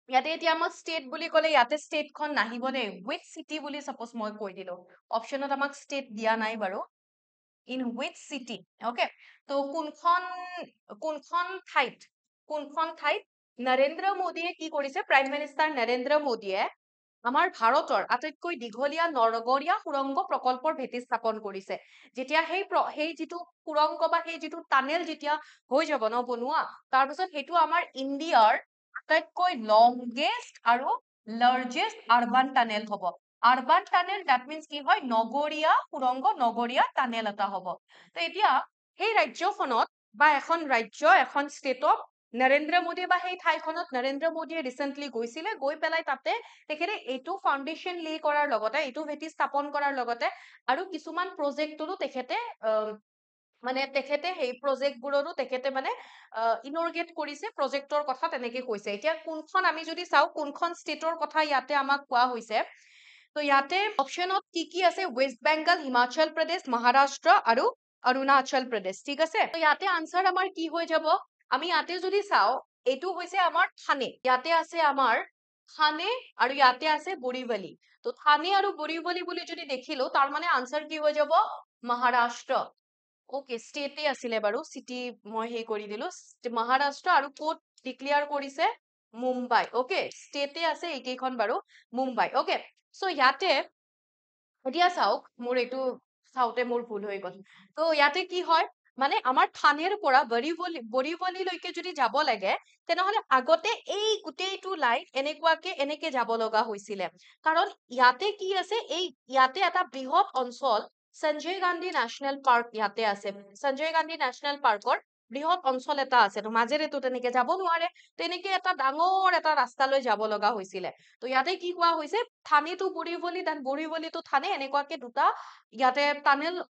ইয়াতে এতিয়া আমাক ষ্টেট বুলি ক'লে ইয়াতে ষ্টেটখন নাহিব দেই which city বুলি সাপোজ মই কৈ দিলো অপচনত আমাক ষ্টেট দিয়া নাই বাৰু in which city okay তো কোনখন ঠাইত নৰেন্দ্ৰ মোদীয়ে কি কৰিছে প্ৰাইম মিনিষ্টাৰ নৰেন্দ্ৰ মোদীয়ে আমাৰ ভাৰতৰ আটাইতকৈ দীঘলীয়া নগৰীয়া সুৰংগ প্ৰকল্পৰ ভেটি স্থাপন কৰিছে যেতিয়া সেই যিটো সুৰংগ বা সেই যিটো টানেল যেতিয়া হৈ যাব ন বনোৱা তাৰপিছত সেইটো আমাৰ ইণ্ডিয়াৰ আটাইতকৈ লংগেষ্ট আৰু লাৰ্জেষ্ট আৰবান টানেল হ'ব আৰবান টানেল দ্যাট মিন্স কি হয় নগৰীয়া সুৰংগ নগৰীয়া টানেল এটা হ'ব তো এতিয়া সেই ৰাজ্যখনত বা এখন ৰাজ্য এখন ষ্টেটত নৰেন্দ্ৰ মোদী বা সেই ঠাইখনত নৰেন্দ্ৰ মোদীয়ে ৰিচেণ্টলি গৈছিলে গৈ পেলাই তাতে তেখেতে এইটো ফাউণ্ডেশ্যন লে কৰাৰ লগতে এইটো ভেটি স্থাপন কৰাৰ লগতে আৰু কিছুমান প্ৰজেক্টৰো তেখেতে মানে তেখেতে সেই প্ৰজেক্টবোৰৰো তেখেতে মানে ইনৰ্গেট কৰিছে প্ৰজেক্টৰ কথা তেনেকে কৈছে এতিয়া কোনখন আমি যদি চাওঁ কোনখন ষ্টেটৰ কথা ইয়াতে আমাক কোৱা হৈছে তো ইয়াতে অপচনত কি আছে ৱেষ্ট বেংগল হিমাচল প্ৰদেশ মহাৰাষ্ট্ৰ আৰু অৰুণাচল প্ৰদেশ ঠিক আছে তো ইয়াতে আনসাৰ আমাৰ কি হৈ যাব আমি ইয়াতে যদি চাওঁ এইটো হৈছে আমাৰ থানে ইয়াতে আছে আমাৰ থানে আৰু ইয়াতে আছে বৰিৱলী তো থানে আৰু বৰিৱলী বুলি যদি দেখিলো তাৰ মানে আনসাৰ কি হৈ যাব মহাৰাষ্ট্ৰ ওকে ষ্টেটে আছিলে বাৰু চিটি মই হেই কৰি দিলো মহাৰাষ্ট্ৰ আৰু ক'ত ডিক্লেয়াৰ কৰিছে মুম্বাই ওকে ষ্টেটে আছে এইকেইখন বাৰু মুম্বাই ওকে সো ইয়াতে এতিয়া চাওক মোৰ এইটো চাওঁতে মোৰ ভুল হৈ গ'ল তো ইয়াতে কি হয় মানে আমাৰ থানেৰ পৰা বৰিৱলীলৈকে যদি যাব লাগে তেনেহলে আগতে এই গোটেইটো লাইন এনেকে যাব লগা হৈছিলে কাৰণ ইয়াতে কি আছে এই ইয়াতে এটা বৃহৎ অঞ্চল সঞ্জয় গান্ধী নেশ্যনেল পাৰ্ক ইয়াতে আছে সঞ্জয় গান্ধী নেশ্যনেল পাৰ্কৰ বৃহৎ অঞ্চল এটা আছে তো মাজেৰেতো তেনেকে যাব নোৱাৰে তেনেকে এটা ডাঙৰ এটা ৰাস্তালৈ যাব লগা হৈছিলে তো ইয়াতে কি কোৱা হৈছে থানে টু বৰিৱলী দেন বৰিৱলী টু থানে এনেকুৱাকে দুটা ইয়াতে টানেল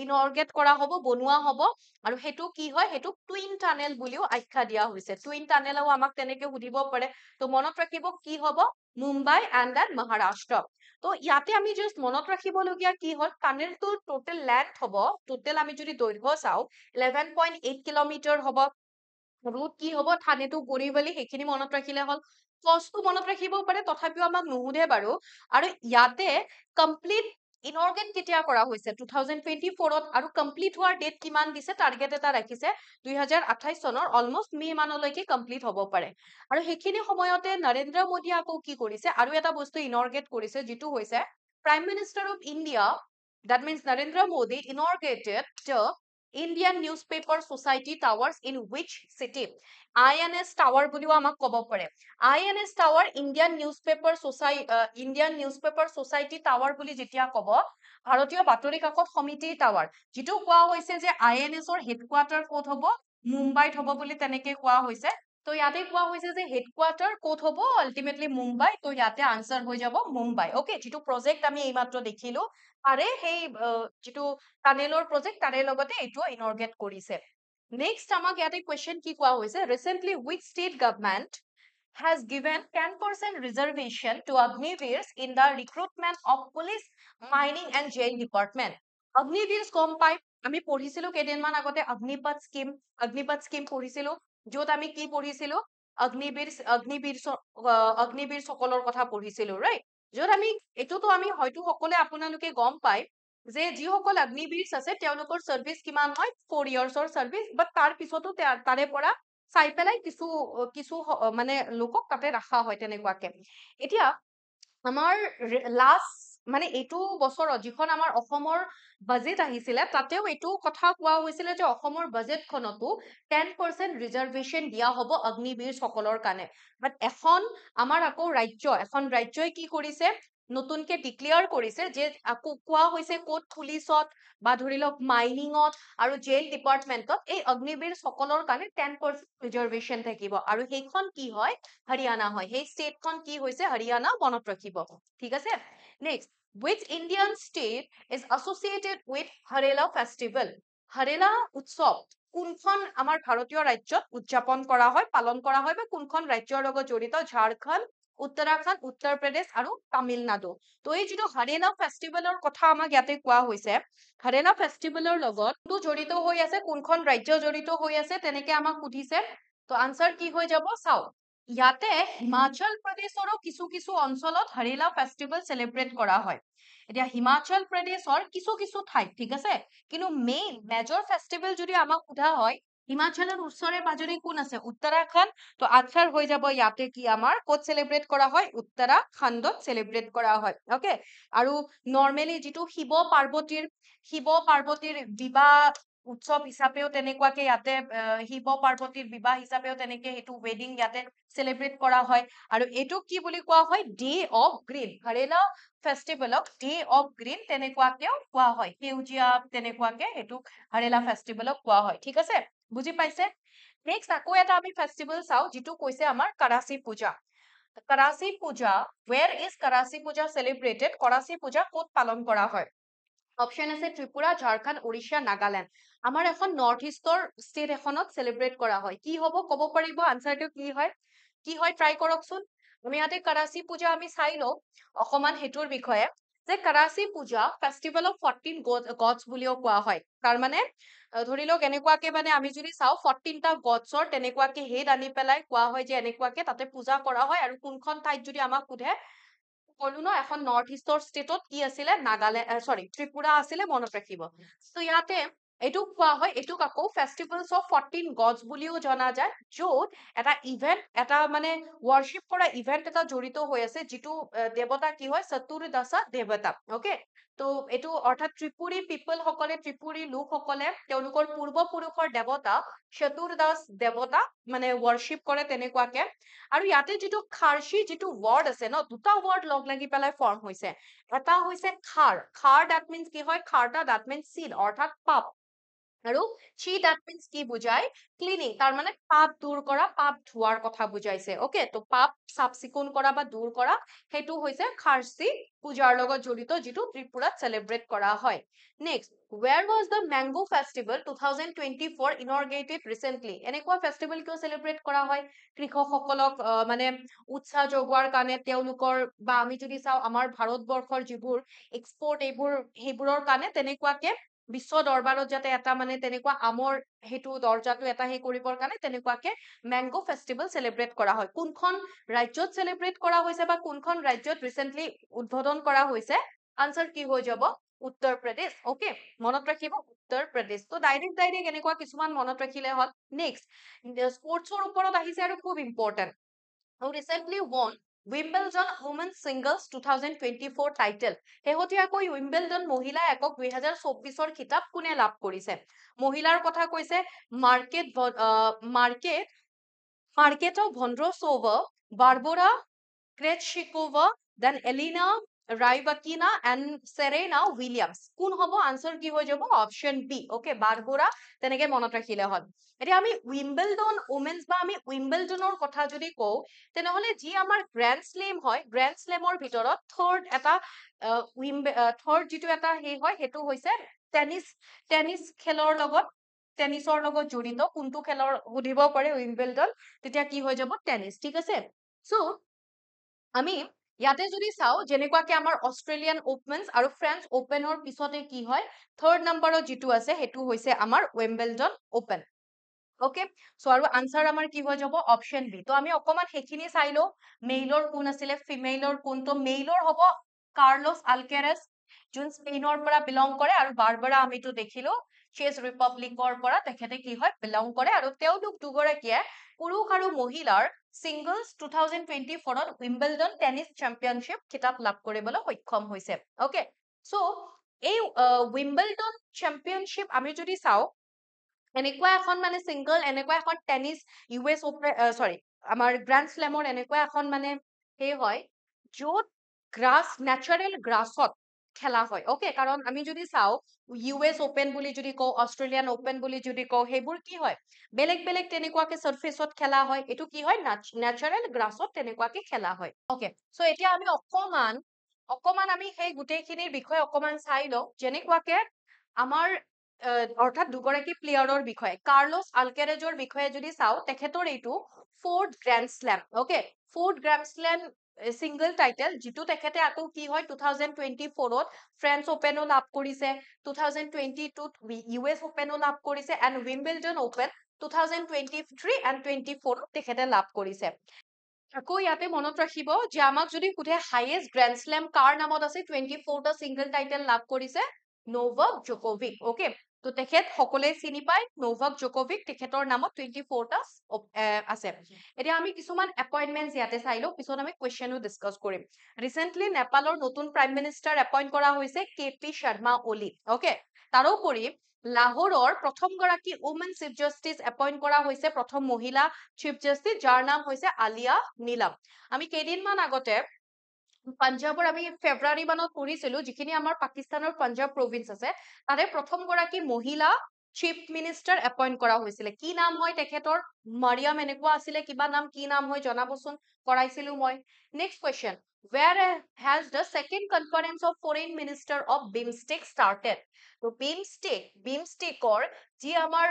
ইনঅৰ্গেট কৰা হ'ব, বনোৱা হ'ব, আৰু সেইটো কি হয়, সেইটো টুইন টানেল বুলিও আখ্যা দিয়া হৈছে। টুইন টানেলেও আমাক তেনেকে সুধিব পাৰে। তো মনত ৰাখিব কি হ'ব, মুম্বাই এণ্ড দেন মহাৰাষ্ট্ৰ। তো ইয়াতে আমি জাষ্ট মনত ৰাখিবলগীয়া কি হ'ল, টানেলটোৰ টোটেল লেন্থ হ'ব, টোটেল আমি যদি দৈৰ্ঘ্য চাওঁ 11.8 কিলোমিটাৰ হ'ব। ৰুট কি হ'ব, থানেটো বৰিবলি, সেইখিনি মনত ৰাখিলে হ'ল। কষ্টটো মনত ৰাখিব পাৰে, তথাপিও আমাক নুসুধে বাৰু। আৰু ইয়াতে কমপ্লিট ইনঅৰ্গেট কেতিয়া কৰা হৈছে, 2024ত, আৰু কমপ্লিট হোৱাৰ ডেট কিমান দিছে, টাৰ্গেট এটা ৰাখিছে 2028 চনৰ অলমষ্ট মে মানলৈকে কমপ্লিট হ'ব পাৰে। আৰু সেইখিনি সময়তে নৰেন্দ্ৰ মোদীয়ে আকৌ কি কৰিছে, আৰু এটা বস্তু ইনঅৰ্গেট কৰিছে, যিটো হৈছে prime minister of India, that means Narendra Modi inaugurated the Indian Newspaper Society Towers in which city? INS Tower বুলিও আমাক ক'ব পাৰে। INS Tower Indian Newspaper Society Tower বুলি যেতিয়া ক'ব, ভাৰতীয় বাতৰি কাকত সমিতিৰ টাৱাৰ, যিটো কোৱা হৈছে যে INS ৰ হেডকোৱাৰ্টাৰ ক'ত হ'ব, মুম্বাইত হ'ব বুলি তেনেকে কোৱা হৈছে। তো ইয়াতে কোৱা হৈছে যে হেডকোৱাৰ্টাৰ ক'ত হ'ব, আল্টিমেটলি মুম্বাই। তো ইয়াতে আনসাৰ হৈ যাব মুম্বাই। অকে, যিটো প্ৰজেক্ট আমি এইমাত্ৰ দেখিলো, তাৰে সেই যিটো টানেলৰ প্ৰজেক্ট, তাৰে লগতে এইটো ইনঅৰ্গেট কৰিছে। নেক্সট আমাক ইয়াতে কুৱেশ্যন কি কোৱা হৈছে, recently which state government has given 10% reservation to Agniveers in the recruitment of police, mining and jail department? Agniveers গম পাই, আমি পঢ়িছিলো কেইদিনমান আগতে অগ্নিপথ স্কিম পঢ়িছিলো, য'ত আমি কি পঢ়িছিলো, অগ্নিবীৰ সকলৰ কথা পঢ়িছিলো, ৰাইট? য'ত আমি এইটোতো আমি হয়তো সকলোৱে আপোনালোকে গম পায় যে যিসকল অগ্নিবীৰ আছে, তেওঁলোকৰ চাৰ্ভিচ কিমান হয়, 4 ইয়াৰ্ছৰ চাৰ্ভিচ, বাট তাৰ পিছতো তাৰে পৰা চাই পেলাই কিছু মানে লোকক তাতে ৰখা হয় তেনেকুৱাকে। এতিয়া আমাৰ লাষ্ট মানে এইটো বছৰত যিখন আমাৰ অসমৰ বাজেট আহিছিলে, তাতেও এইটো কথা কোৱা হৈছিলে যে অসমৰ বাজেটখনতো 10% ৰিজাৰ্ভেশ্যন দিয়া হ'ব অগ্নিবীৰ সকলৰ কাৰণে। বাট এখন ৰাজ্যই কি কৰিছে, নতুনকে ডিক্লেয়াৰ কৰিছে যে আকৌ কোৱা হৈছে ক'ত, পুলিচত বা ধৰি লওক মাইনিঙত আৰু জেইল ডিপাৰ্টমেণ্টত এই অগ্নিবীৰ সকলৰ কাৰণে 10% ৰিজাৰ্ভেশ্যন থাকিব। আৰু সেইখন কি হয়, হাৰিয়ানা হয়। সেই ষ্টেটখন কি হৈছে, হাৰিয়ানা, মনত ৰাখিব। ঠিক আছে? Next, which Indian state is associated with Harela festival? হাৰেলা উৎসৱ কোনখন আমাৰ ভাৰতীয় ৰাজ্যত উদযাপন কৰা হয়, পালন কৰা হয়, বা কোনখন ৰাজ্যৰ লগত জড়িত? ঝাৰখণ্ড, উত্তৰাখণ্ড, উত্তৰ প্ৰদেশ আৰু তামিলনাডু। তো এই যিটো হাৰেলা ফেষ্টিভেলৰ কথা আমাক ইয়াতে কোৱা হৈছে, হাৰেলা ফেষ্টিভেলৰ লগত জড়িত হৈ আছে, কোনখন ৰাজ্য জড়িত হৈ আছে, তেনেকে আমাক সুধিছে। তো আনসাৰ কি হৈ যাব, চাওক, ইয়াতে হিমাচল প্ৰদেশৰো কিছু অঞ্চলত হাৰেলা ফেষ্টিভেল চেলিব্ৰেট কৰা হয়। এতিয়া হিমাচল প্ৰদেশৰ কিছু ঠাইত, ঠিক আছে, কিন্তু মেজৰ ফেষ্টিভেল যদি আমাক সোধা হয়, হিমাচলৰ ওচৰে পাজৰে কোন আছে, উত্তৰাখণ্ড। তো আনসাৰ হৈ যাব ইয়াতে কি, আমাৰ ক'ত চেলিব্ৰেট কৰা হয়, উত্তৰাখণ্ডত চেলিব্ৰেট কৰা হয়। অকে, আৰু নৰ্মেলি যিটো শিৱ পাৰ্বতীৰ বিবাহ উৎসৱ হিচাপেও তেনেকুৱাকে ইয়াতে শিৱ পাৰ্বতীৰ বিবাহ হিচাপেও তেনেকে সেইটো ৱেডিং ইয়াতে চেলিব্ৰেট কৰা হয়। আৰু এইটো কি বুলি কোৱা হয়, ডে অফ গ্ৰীণ। হাৰেলা ফেষ্টিভেলক ডে অফ গ্ৰীণ তেনেকুৱাকেও কোৱা হয়, সেউজীয়া তেনেকুৱাকে এইটোক হাৰেলা ফেষ্টিভেলক কোৱা হয়। ঠিক আছে, বুজি পাইছে? নেক্সট আকৌ এটা আমি ফেষ্টিভেল চাওঁ, যিটো কৈছে আমাৰ কৰাচী পূজা। কৰাচী পূজা, where is কৰাচী পূজা celebrated? কৰাচী পূজা ক'ত পালন কৰা হয়? অপশ্যন আছে ত্ৰিপুৰা, ঝাৰখণ্ড, উৰিষ্যা, নাগালেণ্ড। আমাৰ এখন নৰ্থ ইষ্টৰ ষ্টেট এখনত চেলিব্ৰেট কৰা হয়। কি হ'ব ক'ব পাৰিব? আনসাৰটো কি হয়? ট্ৰাই কৰকচোন। আমি ইয়াতে কৰাচী পূজা আমি চাই লওঁ অকমান সেইটোৰ বিষয়ে, যে কৰাচী পূজা ফেষ্টিভেল অফ 14 গডছ বুলিও কোৱা হয়। তাৰমানে ধৰি লওক এনেকুৱাকে, মানে আমি যদি চাওঁ 14টা গডছৰ তেনেকুৱাকে হেড আনি পেলাই কোৱা হয় যে এনেকুৱাকে তাতে পূজা কৰা হয়। আৰু কোনখন ঠাইত যদি আমাক সোধে, ক'লো ন, এখন নৰ্থ ইষ্টৰ ষ্টেটত কি আছিলে, ত্ৰিপুৰা আছিলে, মনত ৰাখিব। তো ইয়াতে এইটোক কোৱা হয়, এইটোক আকৌ ফেষ্টিভেলছ অফ 14 গডছ বুলিও জনা যায়, য'ত এটা ইভেন্ট, এটা মানে ৱৰ্শ্বিপ কৰা ইভেন্ট এটা জড়িত হৈ আছে, যিটো দেৱতা কি হয়, চতুৰ্দশা দেৱতা। অকে, তো এইটো অৰ্থাৎ ত্ৰিপুৰী ত্ৰিপুৰী লোকসকলে তেওঁলোকৰ পূৰ্বপুৰুষৰ দেৱতা চতুৰ্দশ দেৱতা মানে ৱৰ্শ্বিপ কৰে তেনেকুৱাকে। আৰু ইয়াতে যিটো খাৰচি যিটো ৱৰ্ড আছে ন, দুটা ৱৰ্ড লগ লাগি পেলাই ফৰ্ম হৈছে। এটা হৈছে খাৰ, that means কি হয়, খাৰটা that means seed, অৰ্থাৎ পাপ। আৰু চি that means কি বুজায় ক্লিনিং তাৰ মানে পাপ দূৰ কৰা পাপ ধোৱাৰ কথা বুজাইছে ওকে তো পাপ চাফ চিকুণ কৰা বা দূৰ কৰা সেইটো হৈছে খাৰচি পূজাৰ লগত জড়িত যিটো ত্ৰিপুৰাত চেলিব্ৰেট কৰা হয় next where was the mango festival 2024 inaugurated recently এনেকুৱা ফেষ্টিভেল কিয় চেলিব্ৰেট কৰা হয় কৃষকসকলক মানে উৎসাহ যোগোৱাৰ কাৰণে তেওঁলোকৰ বা আমি যদি চাওঁ আমাৰ ভাৰতবৰ্ষৰ যিবোৰ এক্সপৰ্ট সেইবোৰৰ কাৰণে তেনেকুৱাকে বিশ্ব দৰবাৰত যাতে এটা মানে তেনেকুৱা আমৰ সেইটো দৰ্জাটো এটা সেই কৰিবৰ কাৰণে তেনেকুৱাকে মেংগো ফেষ্টিভেল চেলিব্ৰেট কৰা হয় কোনখন ৰাজ্যত চেলিব্ৰেট কৰা হৈছে বা কোনখন ৰাজ্যত ৰিসেন্টলি উদ্বোধন কৰা হৈছে আনসাৰ কি হৈ যাব উত্তৰ প্ৰদেশ ওকে মনত ৰাখিব উত্তৰ প্ৰদেশ তো ডাইৰেক্ট এনেকুৱা কিছুমান মনত ৰাখিলে হ'ল নেক্সট স্পৰ্টছৰ ওপৰত আহিছে আৰু খুব important who recently won Wimbledon Women's Singles 2024 title. শেহতীয়াকৈ উইম্বলডন মহিলা একক 2024 খিতাপ কোনে লাভ কৰিছে মহিলাৰ কথা কৈছে Marketa ভন্ড্ৰছোভা বাৰ্বৰা ক্ৰেটচিকোভা then Elina ৰাইবাকিনা and সেৰেনা Williams কোন হ'ব আনসাৰ কি হৈ যাব অপশন বি ওকে বাৰ্বৰা তেনেকে মনত ৰাখিলে হ'ল এতিয়া আমি উইম্বলডন ওমেন্স বা আমি উইম্বলডনৰ কথা যদি কওঁ তেনেহলে যি আমাৰ গ্ৰেণ্ড স্লেম হয় গ্ৰেণ্ড স্লেমৰ ভিতৰত থাৰ্ড যিটো এটা সেই হয় সেইটো হৈছে টেনিছ খেলৰ লগত টেনিছৰ লগত জড়িত কোনটো খেলৰ সুধিব পাৰে উইম্বলডন তেতিয়া কি হৈ যাব টেনিছ ঠিক আছে সো আমি ইয়াতে যদি চাও যেনেকুৱাকে আমাৰ অষ্ট্ৰেলিয়ান ওপেনছ আৰু ফ্ৰেঞ্চ ওপেনৰ পিছতে কি হয় থাৰ্ড নম্বৰত যিটো আছে সেইটো হৈছে আমাৰ উইম্বলডন ওপেন ওকে সো আৰু আনসাৰ আমাৰ কি হৈ যাব অপশন বি তো আমি অকমান সেইখিনি চাই লও মেইলৰ কোন আছিলে ফিমেইলৰ কোন তো মেইলৰ হ'ব কাৰ্লোছ আলকেৰেছ যোন স্পেইনৰ পৰা বিলং কৰে আৰু বাৰবাৰা আমিতো দেখিলো চেজ ৰিপাব্লিকৰ পৰা তেখেতে কি হয় বিলং কৰে আৰু তেওঁলোক দুগৰাকীয়ে পুৰুষ আৰু মহিলাৰ সিংগলছ 2024 ত উইম্বলডন টেনিছ চেম্পিয়নশ্বিপ খিতাপ লাভ কৰিবলৈ সক্ষম হৈছে ওকে সো এই উইম্বলডন চেম্পিয়নশ্বিপ আমি যদি চাওঁ এনেকুৱা এখন মানে সিংগল এনেকুৱা এখন টেনিছ ইউএছ ওপেন সৰি আমাৰ গ্ৰেণ্ড স্লেমৰ এনেকুৱা এখন মানে সেই হয় য'ত নেচাৰেল গ্ৰাছত খেলা হয় ওকে কাৰণ আমি যদি চাওঁ ইউএছ ওপেন বুলি যদি কওঁ অষ্ট্ৰেলিয়ান ওপেন বুলি যদি কওঁ সেইবোৰ কি হয় বেলেগ তেনেকুৱাকে সাৰফেসত খেলা হয় এইটো কি হয় নেচাৰেল গ্ৰাছত তেনেকুৱাকে খেলা হয় ওকে সো এতিয়া আমি অকমান আমি সেই গোটেইখিনিৰ বিষয়ে অকমান চাই লওঁ যেনেকুৱাকে আমাৰ অৰ্থাৎ দুগৰাকী প্লেয়াৰৰ বিষয়ে কাৰ্লোছ আলকেৰেজৰ বিষয়ে যদি চাওঁ তেখেতৰ এইটো fourth grand slam okay fourth grand slam single title যিটো তেখেতে আকৌ কি হয় 2024ত ফ্ৰেঞ্চ ওপেনো লাভ কৰিছে 2022ত ইউএছ ওপেনো লাভ কৰিছে এণ্ড উইম্বলডন ওপেন 2023 এণ্ড 24 তেখেতে লাভ কৰিছে আকৌ ইয়াতে মনত ৰাখিব যে আমাক যদি সোধে হাইয়েষ্ট গ্ৰেণ্ড স্লেম কাৰ নামত আছে 24টা সিংগল টাইটেল লাভ কৰিছে নোভাক জকোভিক ওকে তো তেখেত সকলোৱে চিনি পায় নোভাক জকোভিক তেখেতৰ নামত 24টা আছে এতিয়া আমি কিছুমান এপইন্টমেন্টস ইয়াতে চাই লওঁ পিছত আমি কুৱেশ্যনো ডিছকাছ কৰিম ৰিচেন্টলি নেপালৰ নতুন প্ৰাইম মিনিষ্টাৰ এপইন্ট কৰা হৈছে কেপি শৰ্মা অলি ওকে তাৰোপৰি লাহোৰৰ প্ৰথমগৰাকী ওমেন চিফ জাষ্টিছ এপইন্ট কৰা হৈছে প্ৰথম মহিলা চিফ জাষ্টিছ যাৰ নাম হৈছে আলিয়া নীলাম আমি কেইদিনমান আগতে পাঞ্জাবৰ আমি ফেব্ৰুৱাৰী মানত পঢ়িছিলো যিখিনি আমাৰ পাকিস্তানৰ পাঞ্জাব প্ৰভিন্স আছে তাৰে প্ৰথমগৰাকী মহিলা চিফ মিনিষ্টাৰ এপইন্ট কৰা হৈছিলে কি নাম হয় তেখেতৰ মাৰিয়াম এনেকুৱা আছিলে কিবা নাম কি নাম হয় জনাবচোন কৰাইছিলো মই next question where has the second conference of foreign minister of BIMSTEC started তো বিমষ্টেকৰ যি আমাৰ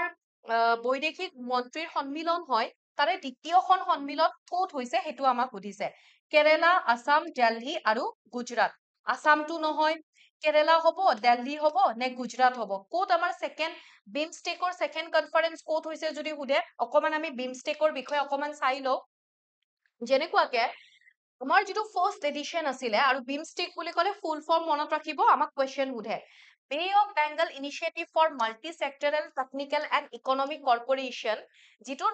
বৈদেশিক মন্ত্ৰীৰ সন্মিলন হয় তাৰে দ্বিতীয়খন সন্মিলন ক'ত হৈছে সেইটো আমাক সুধিছে কেৰেলা আসাম দিল্লী আৰু গুজৰাট আসামটো নহয় কেৰেলা হ'ব দিল্লী হ'ব নে গুজৰাট হ'ব ক'ত আমাৰ বিমষ্টেকৰ ছেকেণ্ড কনফাৰেন্স ক'ত হৈছে যদি সোধে অকমান আমি বিমষ্টেকৰ বিষয়ে অকমান চাই লওঁ যেনেকুৱাকে আমাৰ যিটো ফাৰ্ষ্ট এডিশ্যন আছিলে আৰু বিমষ্টেক বুলি ক'লে ফুল ফৰ্ম মনত ৰাখিব আমাক কুৱেশ্যন সোধে Bay of Bengal Initiative for Multi-Sectoral Technical and Economic Corporation যিটোৰ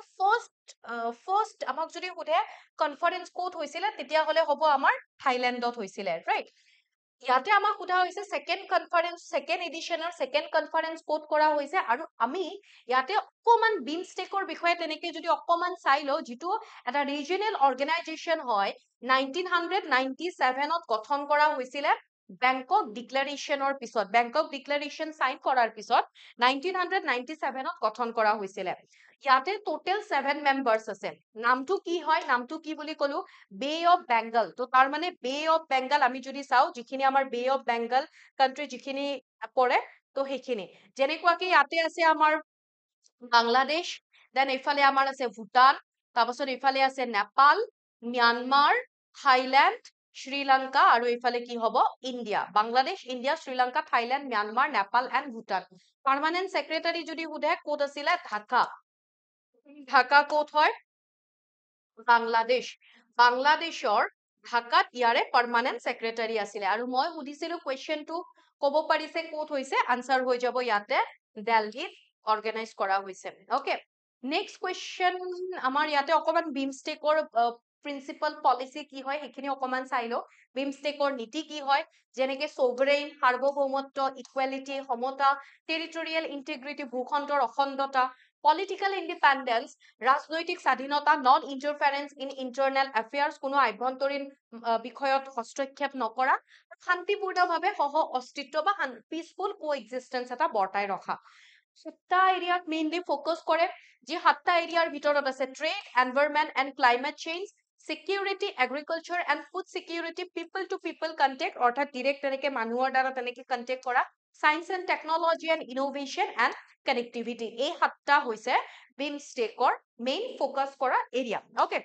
ফাৰ্ষ্ট আমাক যদি সোধে কনফাৰেন্স ক'ত হৈছিলে তেতিয়াহ'লে হ'ব আমাৰ থাইলেণ্ডত হৈছিলে ৰাইট ইয়াতে আমাক সোধা হৈছে ছেকেণ্ড এডিশ্যনৰ ছেকেণ্ড কনফাৰেন্স ক'ত কৰা হৈছে আৰু আমি ইয়াতে অকমান বিমষ্টেকৰ বিষয়ে তেনেকে যদি অকমান চাই লওঁ যিটো এটা ৰিজনেল অৰ্গেনাইজেশ্যন হয় 1997ত গঠন কৰা হৈছিলে বেংকক ডিক্লাৰেশ্যনৰ পিছত বেংকক ডিক্লাৰেশ্যন সাইন কৰাৰ পিছত 1997ত গঠন কৰা হৈছিলে ইয়াতে টোটেল 7 মেম্বাৰ্স আছে নামটো কি হয় নামটো কি বুলি কলো বে অফ বেংগল তো তাৰ মানে বে অফ বেংগল আমি যদি চাও যিখিনি আমাৰ বে অফ বেংগল কান্ট্ৰি যিখিনি পৰে তো সেইখিনি যেনেকুৱা কি ইয়াতে আছে আমাৰ বাংলাদেশ দেন এইফালে আমাৰ আছে ভূটান তাৰপাছত এইফালে আছে নেপাল ম্যানমাৰ থাইলেণ্ড শ্ৰীলংকা আৰু এইফালে কি হ'ব India Bangladesh India Sri Lanka Thailand Myanmar Nepal and Bhutan permanent secretary যদি সোধে ক'ত আছিলে ঢাকা ঢাকা ক'ত হয় বাংলাদেশ বাংলাদেশৰ ঢাকাত ইয়াৰে পাৰ্মানেন্ট সেক্ৰেটাৰী আছিলে আৰু মই সুধিছিলো কুৱেশ্যনটো ক'ব পাৰিছে ক'ত হৈছে আনসাৰ হৈ যাব ইয়াতে দিল্লীত অৰ্গেনাইজ কৰা হৈছে ওকে নেক্সট কুৱেশ্যন আমাৰ ইয়াতে অকমান বিমষ্টেকৰ প্ৰিন্সিপাল পলিচি কি হয় সেইখিনি অকমান চাই লও বিমষ্টেকৰ নীতি কি হয় যেনেকে সোভৰেইন সাৰ্বভৌমত্ব ইকুৱেলিটি সমতা টেৰিটৰিয়েল ইন্টিগ্ৰিটি ভূখণ্ডৰ অখণ্ডতা পলিটিক্যাল ইন্ডিপেন্ডেন্স ৰাজনৈতিক স্বাধীনতা নন ইন্টাৰফাৰেন্স ইন ইন্টাৰনেল এফেয়াৰ্স কোনো আভ্যন্তৰীণ বিষয়ত হস্তক্ষেপ নকৰা শান্তিপূৰ্ণভাৱে সহ অস্তিত্ব বা পিসফুল কোএক্সিষ্টেন্স এটা বৰ্তাই ৰখা 7টা এৰিয়াত মেইনলি ফোকাস কৰে যি 7টা এৰিয়াৰ ভিতৰত আছে trade environment and climate change security agriculture and food security people to people contact অৰ্থাৎ ডিৰেক্ট তেনেকে মানুহৰ দ্বাৰা তেনেকে কন্টেক্ট কৰা science and technology and innovation and connectivity এই 7টা হৈছে বিমষ্টেকৰ মেইন ফোকাস কৰা area okay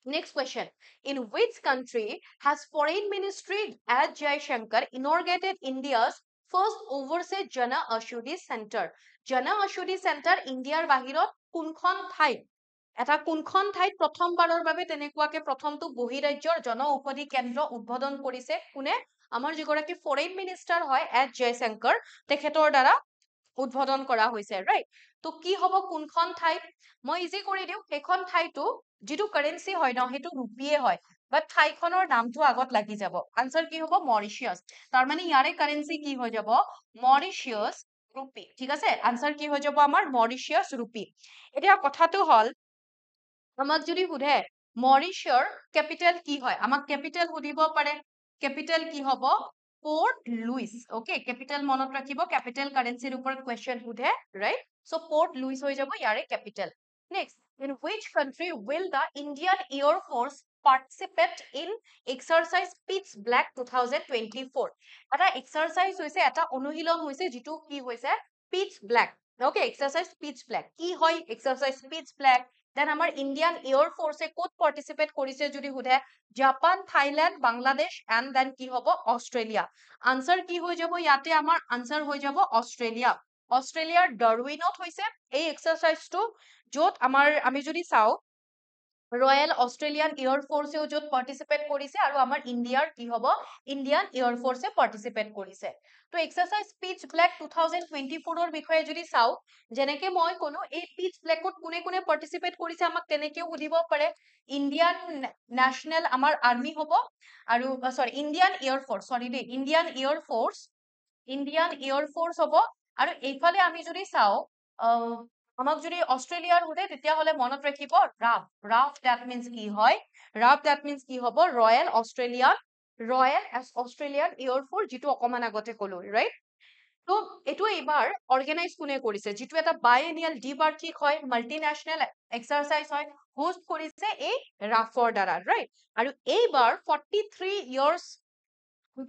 Next question. In which country has Foreign Ministry at Jaishankar inaugurated India's first overseas Jana Aushadhi Center? Jana Aushadhi Center Indiaৰ বাহিৰত কোনখন ঠাইত এটা কোনখন ঠাইত প্ৰথমবাৰৰ বাবে তেনেকুৱাকে প্ৰথমটো বহিৰাজ্যৰ জন ঔষধি কেন্দ্ৰ উদ্বোধন কৰিছে কোনে আমাৰ যিগৰাকী ফৰেইন মিনিষ্টাৰ হয় এছ জয়শংকৰ তেখেতৰ দ্বাৰা উদ্বোধন কৰা হৈছে ৰাইট তো কি হ'ব কোনখন ঠাইত মই ইজি কৰি দিও সেইখন ঠাইটো যিটো কাৰেন্সি হয় ন সেইটো ৰুপিয়ে হয় বাট ঠাইখনৰ নামটো আগত লাগি যাব আনসাৰ কি হ'ব মৰিশিয়াছ তাৰ মানে ইয়াৰে কাৰেন্সি কি হৈ যাব মৰিশিয়াছ ৰুপি ঠিক আছে আনসাৰ কি হৈ যাব আমাৰ মৰিশিয়াছ ৰুপি এতিয়া কথাটো হল আমাক যদি সোধে মৰিশিয়াৰ ক্যাপিটেল কি হয় আমাক ক্যাপিটেল সুধিব পাৰে ক্যাপিটেল কি হ'ব Port Louis okay capital মনত ৰাখিব capital currency ওপৰত question সোধে right so Port Louis হৈ যাব ইয়াৰে capital next in which country will the Indian Air Force participate in exercise Pitch Black 2024 এটা exercise হৈছে এটা অনুশীলন হৈছে যেটো কি হৈছে Pitch Black okay exercise Pitch Black কি হয় exercise Pitch Black then আমাৰ Indian Air Force ক'ত participate কৰিছে যদি সোধে Japan Thailand Bangladesh and then কি হ'ব অস্ট্রেলিয়া আনসার কি হৈ যাব ইয়াতে আমাৰ আনসাৰ হৈ যাব অস্ট্ৰেলিয়া অস্ট্ৰেলিয়াৰ ডাৰউইনত হৈছে এই এক্সাৰসাইজটো যত আমাৰ আমি যদি চাও ৰয়েল অস্ট্ৰেলিয়ান এয়াৰ ফোৰ্সেও যত পাৰ্টিসিপেট কৰিছে আৰু আমাৰ ইন্ডিয়াৰ কি হ'ব ইন্ডিয়ান এয়াৰ ফোৰ্সে পাৰ্টিসিপেট কৰিছে তো এক্সাৰসাইজ পিচ ব্ল্যাক 2024 ৰ বিষয়ে যদি চাও যেনেকে মই কোনো এই পিচ ব্ল্যাকত কোনে কোনে পার্টিসিপেট কৰিছে আমাক তেনেকেও সুধিব পাৰে ইন্ডিয়ান ন্যাশনাল আমাৰ আৰ্মি হ'ব আৰু সৰি ইন্ডিয়ান এয়াৰ ফোৰ্স সৰি দে ইন্ডিয়ান এয়াৰ ফোৰ্স হ'ব আৰু এইফালে আমি যদি চাও আমাক যদি অস্ট্ৰেলিয়াৰ সোধে তেতিয়া হলে মনত ৰাখিব রাফ দ্যাট মিন্স কি হয় রাফ দ্যাট মিন্স কি হ'ব রয়্যাল অস্ট্রেলিয়ান এয়ার ফোর্স যেটো অকমান আগতে কলো রাইট তো এটো এইবাৰ অৰ্গেনাইজ কোনে কৰিছে যেটো এটা বাইএনিয়াল দ্বিবাৰ্ষিক হয় মাল্টিনেশনাল এক্সাৰসাইজ হয় হোস্ট কৰিছে এই ৰাফৰ দ্বাৰা ৰাইট আৰু এইবাৰ 43 ইয়াৰ্স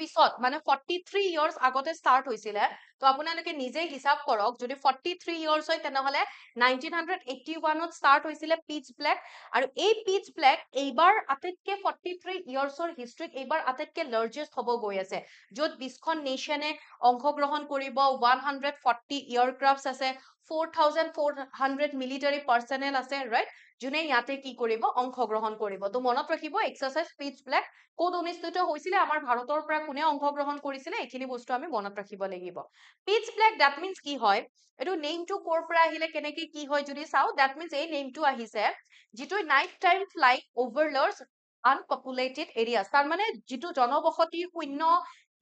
পিছত মানে 43 ইয়াৰ্স আগতে স্টাৰ্ট হৈছিলে তো আপোনালোকে নিজে হিসাব কৰক যদি 43 ইয়াৰ্স হয় তেনেহলে 1981 ত স্টাৰ্ট হৈছিলে পিচ ব্ল্যাক আৰু এই পিচ ব্ল্যাক এইবাৰ আটাইতকে 43 ইয়াৰ্সৰ হিষ্ট্ৰীত এইবাৰ আটাইতকে লাৰ্জেষ্ট হ'ব গৈ আছে যত 20খন নেশনে অংশগ্ৰহণ কৰিব 140 এয়াৰক্ৰাফটস আছে 4400 মিলিটাৰী পাৰ্সনেল আছে ৰাইট যোনে ইয়াতে কি কৰিব অংশগ্ৰহণ কৰিব তো মনত ৰাখিব এক্সাৰসাইজ পিচ ব্ল্যাক ক'ত অনুষ্ঠিত হৈছিলে আমাৰ ভাৰতৰ পৰা কোনে অংশগ্ৰহণ কৰিছিলে এইখিনি বস্তু আমি মনত ৰাখিব লাগিব পিচ ব্ল্যাক দ্যাট মিন্স কি হয় এটো নেমটো কোৰ পৰা আহিলে কেনেকে কি হয় যদি চাও দ্যাট মিন্স এই নেমটো আহিছে যেটো night time flight over large unpopulated areas তাৰ মানে যেটো জনবসতি শূন্য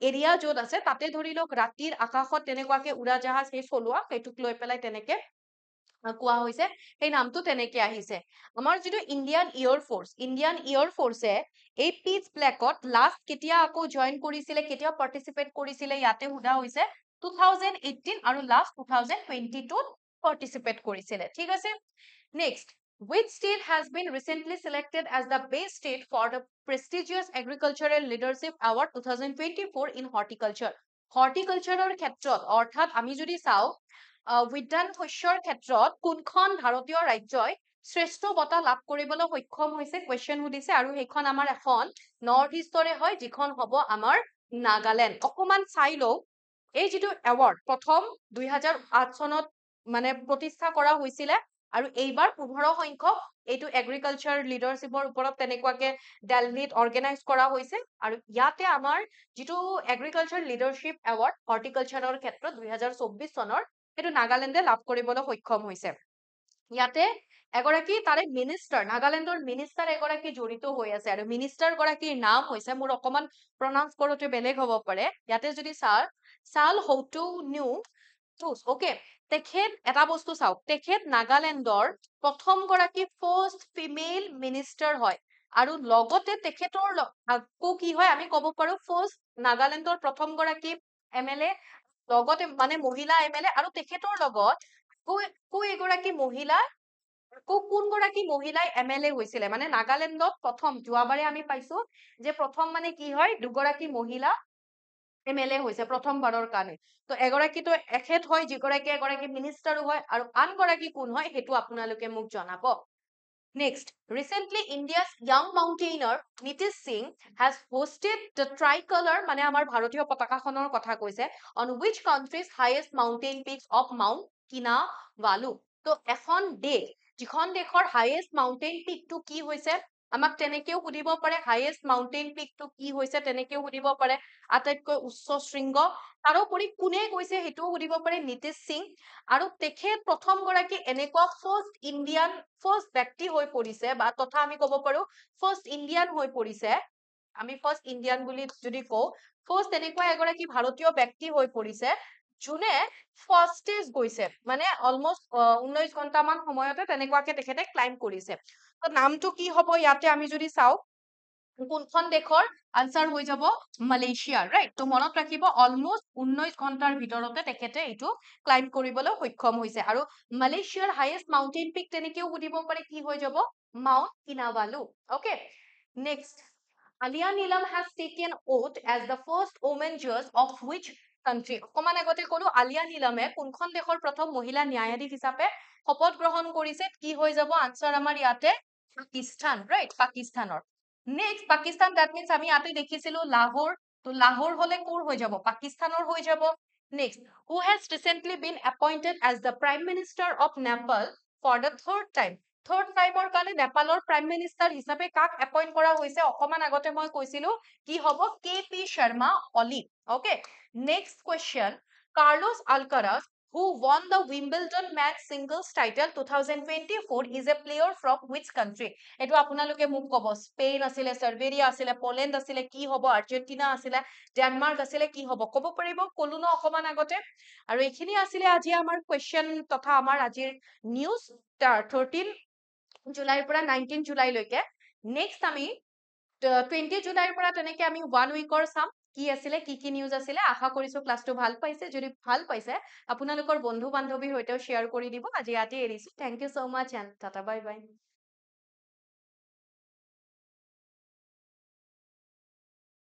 এৰিয়া য'ত আছে তাতে ধৰি লওক ৰাতিৰ আকাশত তেনেকুৱাকে উৰা জাহাজ সেই চলোৱা সেইটোক লৈ পেলাই তেনেকে কোৱা হৈছে সেই নামটো তেনেকে আহিছে আমাৰ যিটো ইণ্ডিয়ান এয়াৰ ফ'ৰ্চে এই পিচ ব্লেকত লাষ্ট কেতিয়া আকৌ জইন কৰিছিলে কেতিয়া পাৰ্টিচিপেট কৰিছিলে ইয়াতে সোধা হৈছে 2018 আৰু লাষ্ট 2022 পাৰ্টিচিপেট কৰিছিলে ঠিক আছে next which state has been recently selected as the best state for the prestigious agricultural leadership award 2024 in horticulture হৰ্টিকালচাৰৰ ক্ষেত্ৰত অৰ্থাৎ আমি যদি চাওঁ উদ্যান শস্যৰ ক্ষেত্ৰত কোনখন ভাৰতীয় ৰাজ্যই শ্ৰেষ্ঠ বঁটা লাভ কৰিবলৈ সক্ষম হৈছে কুৱেশ্যন সুধিছে আৰু সেইখন আমাৰ এখন নৰ্থ ইষ্টৰে হয় যিখন হ'ব আমাৰ নাগালেণ্ড অকমান চাই লওঁ এই যিটো এৱাৰ্ড প্ৰথম 2008 চনত মানে প্ৰতিষ্ঠা কৰা হৈছিলে আৰু এইবাৰ 15 সংখ্যক এইটো এগ্ৰিকালচাৰ লিডাৰশ্বিপৰ ওপৰত তেনেকুৱাকে দিল্লীত অৰ্গেনাইজ কৰা হৈছে আৰু ইয়াতে আমাৰ যিটো এগ্ৰিকালচাৰ লিডাৰশ্বিপ এৱাৰ্ড হৰ্টিকালচাৰৰ ক্ষেত্ৰত 2024 চনৰ সেইটো নাগালেণ্ডে লাভ কৰিবলৈ সক্ষম হৈছে ইয়াতে এগৰাকী তাৰে মিনিষ্টাৰ নাগালেণ্ডৰ মিনিষ্টাৰ এগৰাকী জড়িত হৈ আছে আৰু মিনিষ্টাৰ গৰাকীৰ নাম হৈছে মোৰ অকমান প্ৰনাউন্স কৰোতে বেলেগ হ'ব পাৰে ইয়াতে যদি চাল হৌটু নিউ ওকে তেখেত এটা বস্তু চাওক তেখেত নাগালেণ্ডৰ প্ৰথম গৰাকী ফাৰ্ষ্ট ফিমেল মিনিষ্টাৰ হয় আৰু লগতে তেখেতৰ আকৌ কি হয় আমি ক'ব পাৰো ফাৰ্ষ্ট নাগালেণ্ডৰ প্ৰথম গৰাকী এমএলএ লগতে মানে মহিলা এমএলএ আৰু তেখেতৰ লগত কো এগৰাকী মহিলা কোন গৰাকী মহিলাই এমএলএ হৈছিলে মানে নাগালেণ্ডত প্ৰথম যোৱাবাৰে আমি পাইছো যে প্ৰথম মানে কি হয় দুগৰাকী মহিলা এমএলএ হৈছে প্ৰথমবাৰৰ কাৰণে তো এগৰাকীতো এখেত হয় যিগৰাকী এগৰাকী মিনিষ্টাৰো হয় আৰু আনগৰাকী কোন হয় সেইটো আপোনালোকে মোক জনাব Next, recently India's young mountaineer Nitish Singh has hosted the tricolor মানে আমাৰ ভাৰতীয় পতাকাখনৰ কথা কৈছে on which country's highest mountain peaks of Mount Kinabalu তো এখন দেশ যিখন দেশৰ highest mountain peak টো কি হৈছে আমাক তেনেকেও সুধিব পাৰে highest mountain peak টো কি হৈছে তেনেকেও সুধিব পাৰে আটাইতকৈ উচ্চ শৃংগ তাৰোপৰি কোনে কৈছে সেইটোও সুধিব পাৰে নীতিশ সিং আৰু তেখেত প্ৰথম গৰাকী এনেকুৱা ফাৰ্ষ্ট ব্যক্তি হৈ পৰিছে বা তথা আমি ক'ব পাৰো ফাৰ্ষ্ট ইণ্ডিয়ান হৈ পৰিছে আমি ফাৰ্ষ্ট ইণ্ডিয়ান বুলি যদি কওঁ ফাৰ্ষ্ট এনেকুৱা এগৰাকী ভাৰতীয় ব্যক্তি হৈ পৰিছে যোনে ফাৰ্ষ্টেজ গৈছে মানে অলমষ্ট 19 ঘণ্টামান সময়তে তেনেকুৱাকে তেখেতে ক্লাইম কৰিছে তো নামটো কি হ'ব ইয়াতে আমি যদি চাওঁ কোনখন দেশৰ আনসাৰ হৈ যাব মালয়েছিয়া ৰাইট তো মনত ৰাখিব অলমষ্ট 19 ঘণ্টাৰ ভিতৰতে তেখেতে এইটো ক্লাইম কৰিবলৈ সক্ষম হৈছে আৰু মালয়েছিয়াৰ হাইয়েষ্ট মাউণ্টেইন পিক তেনেকেও সুধিব পাৰে কি হৈ যাব Mount Kinabalu okay next Aliya Neelam has taken oath as the first woman judge of which country অকমান আগতে কলো আলিয়া নীলমে কোনখন দেশৰ প্ৰথম মহিলা ন্যায়াধীশ হিচাপে শপত গ্ৰহণ কৰিছে কি হৈ যাব আনসাৰ আমাৰ ইয়াতে পাকিস্তান ৰাইট পাকিস্তানৰ নেক্সট পাকিস্তান দ্যাট মিন্স আমি ইয়াতে দেখিছিলো লাহোৰ তো লাহোৰ হলে কোৰ হৈ যাব পাকিস্তানৰ হৈ যাব next who has recently been appointed as the prime minister of Nepal for the third টাইমৰ কাৰণে নেপালৰ প্ৰাইম মিনিষ্টাৰ হিচাপে কাক এপইণ্ট কৰা হৈছে অকমান আগতে মই কৈছিলো কি হ'ব K P Sharma Oli okay next question Carlos Alcaraz who won the Wimbledon match singles title 2024 is a player from which country এইটো আপোনালোকে মোক ক'ব স্পেইন আছিলে সাৰ্বিয়া আছিলে পোলেণ্ড আছিলে কি হ'ব আৰ্জেন্টিনা আছিলে ডেনমাৰ্ক আছিলে কি হ'ব ক'ব পাৰিব ক'লো ন অকমান আগতে আৰু এইখিনি আছিলে আজি আমাৰ কুৱেশ্যন তথা আমাৰ আজিৰ নিউজ 13 জুলাইৰ পৰা 19 জুলাইলৈকে নেক্সট আমি 20 জুলাইৰ পৰা তেনেকে আমি 1 উইকৰ চাম কি আছিলে কি নিউজ আছিলে আশা কৰিছো ক্লাছটো ভাল পাইছে যদি ভাল পাইছে আপোনালোকৰ বন্ধু বান্ধৱীৰ সৈতেও শ্বেয়াৰ কৰি দিব আজি ইয়াতে এৰিছো thank you so much and ta ta bye by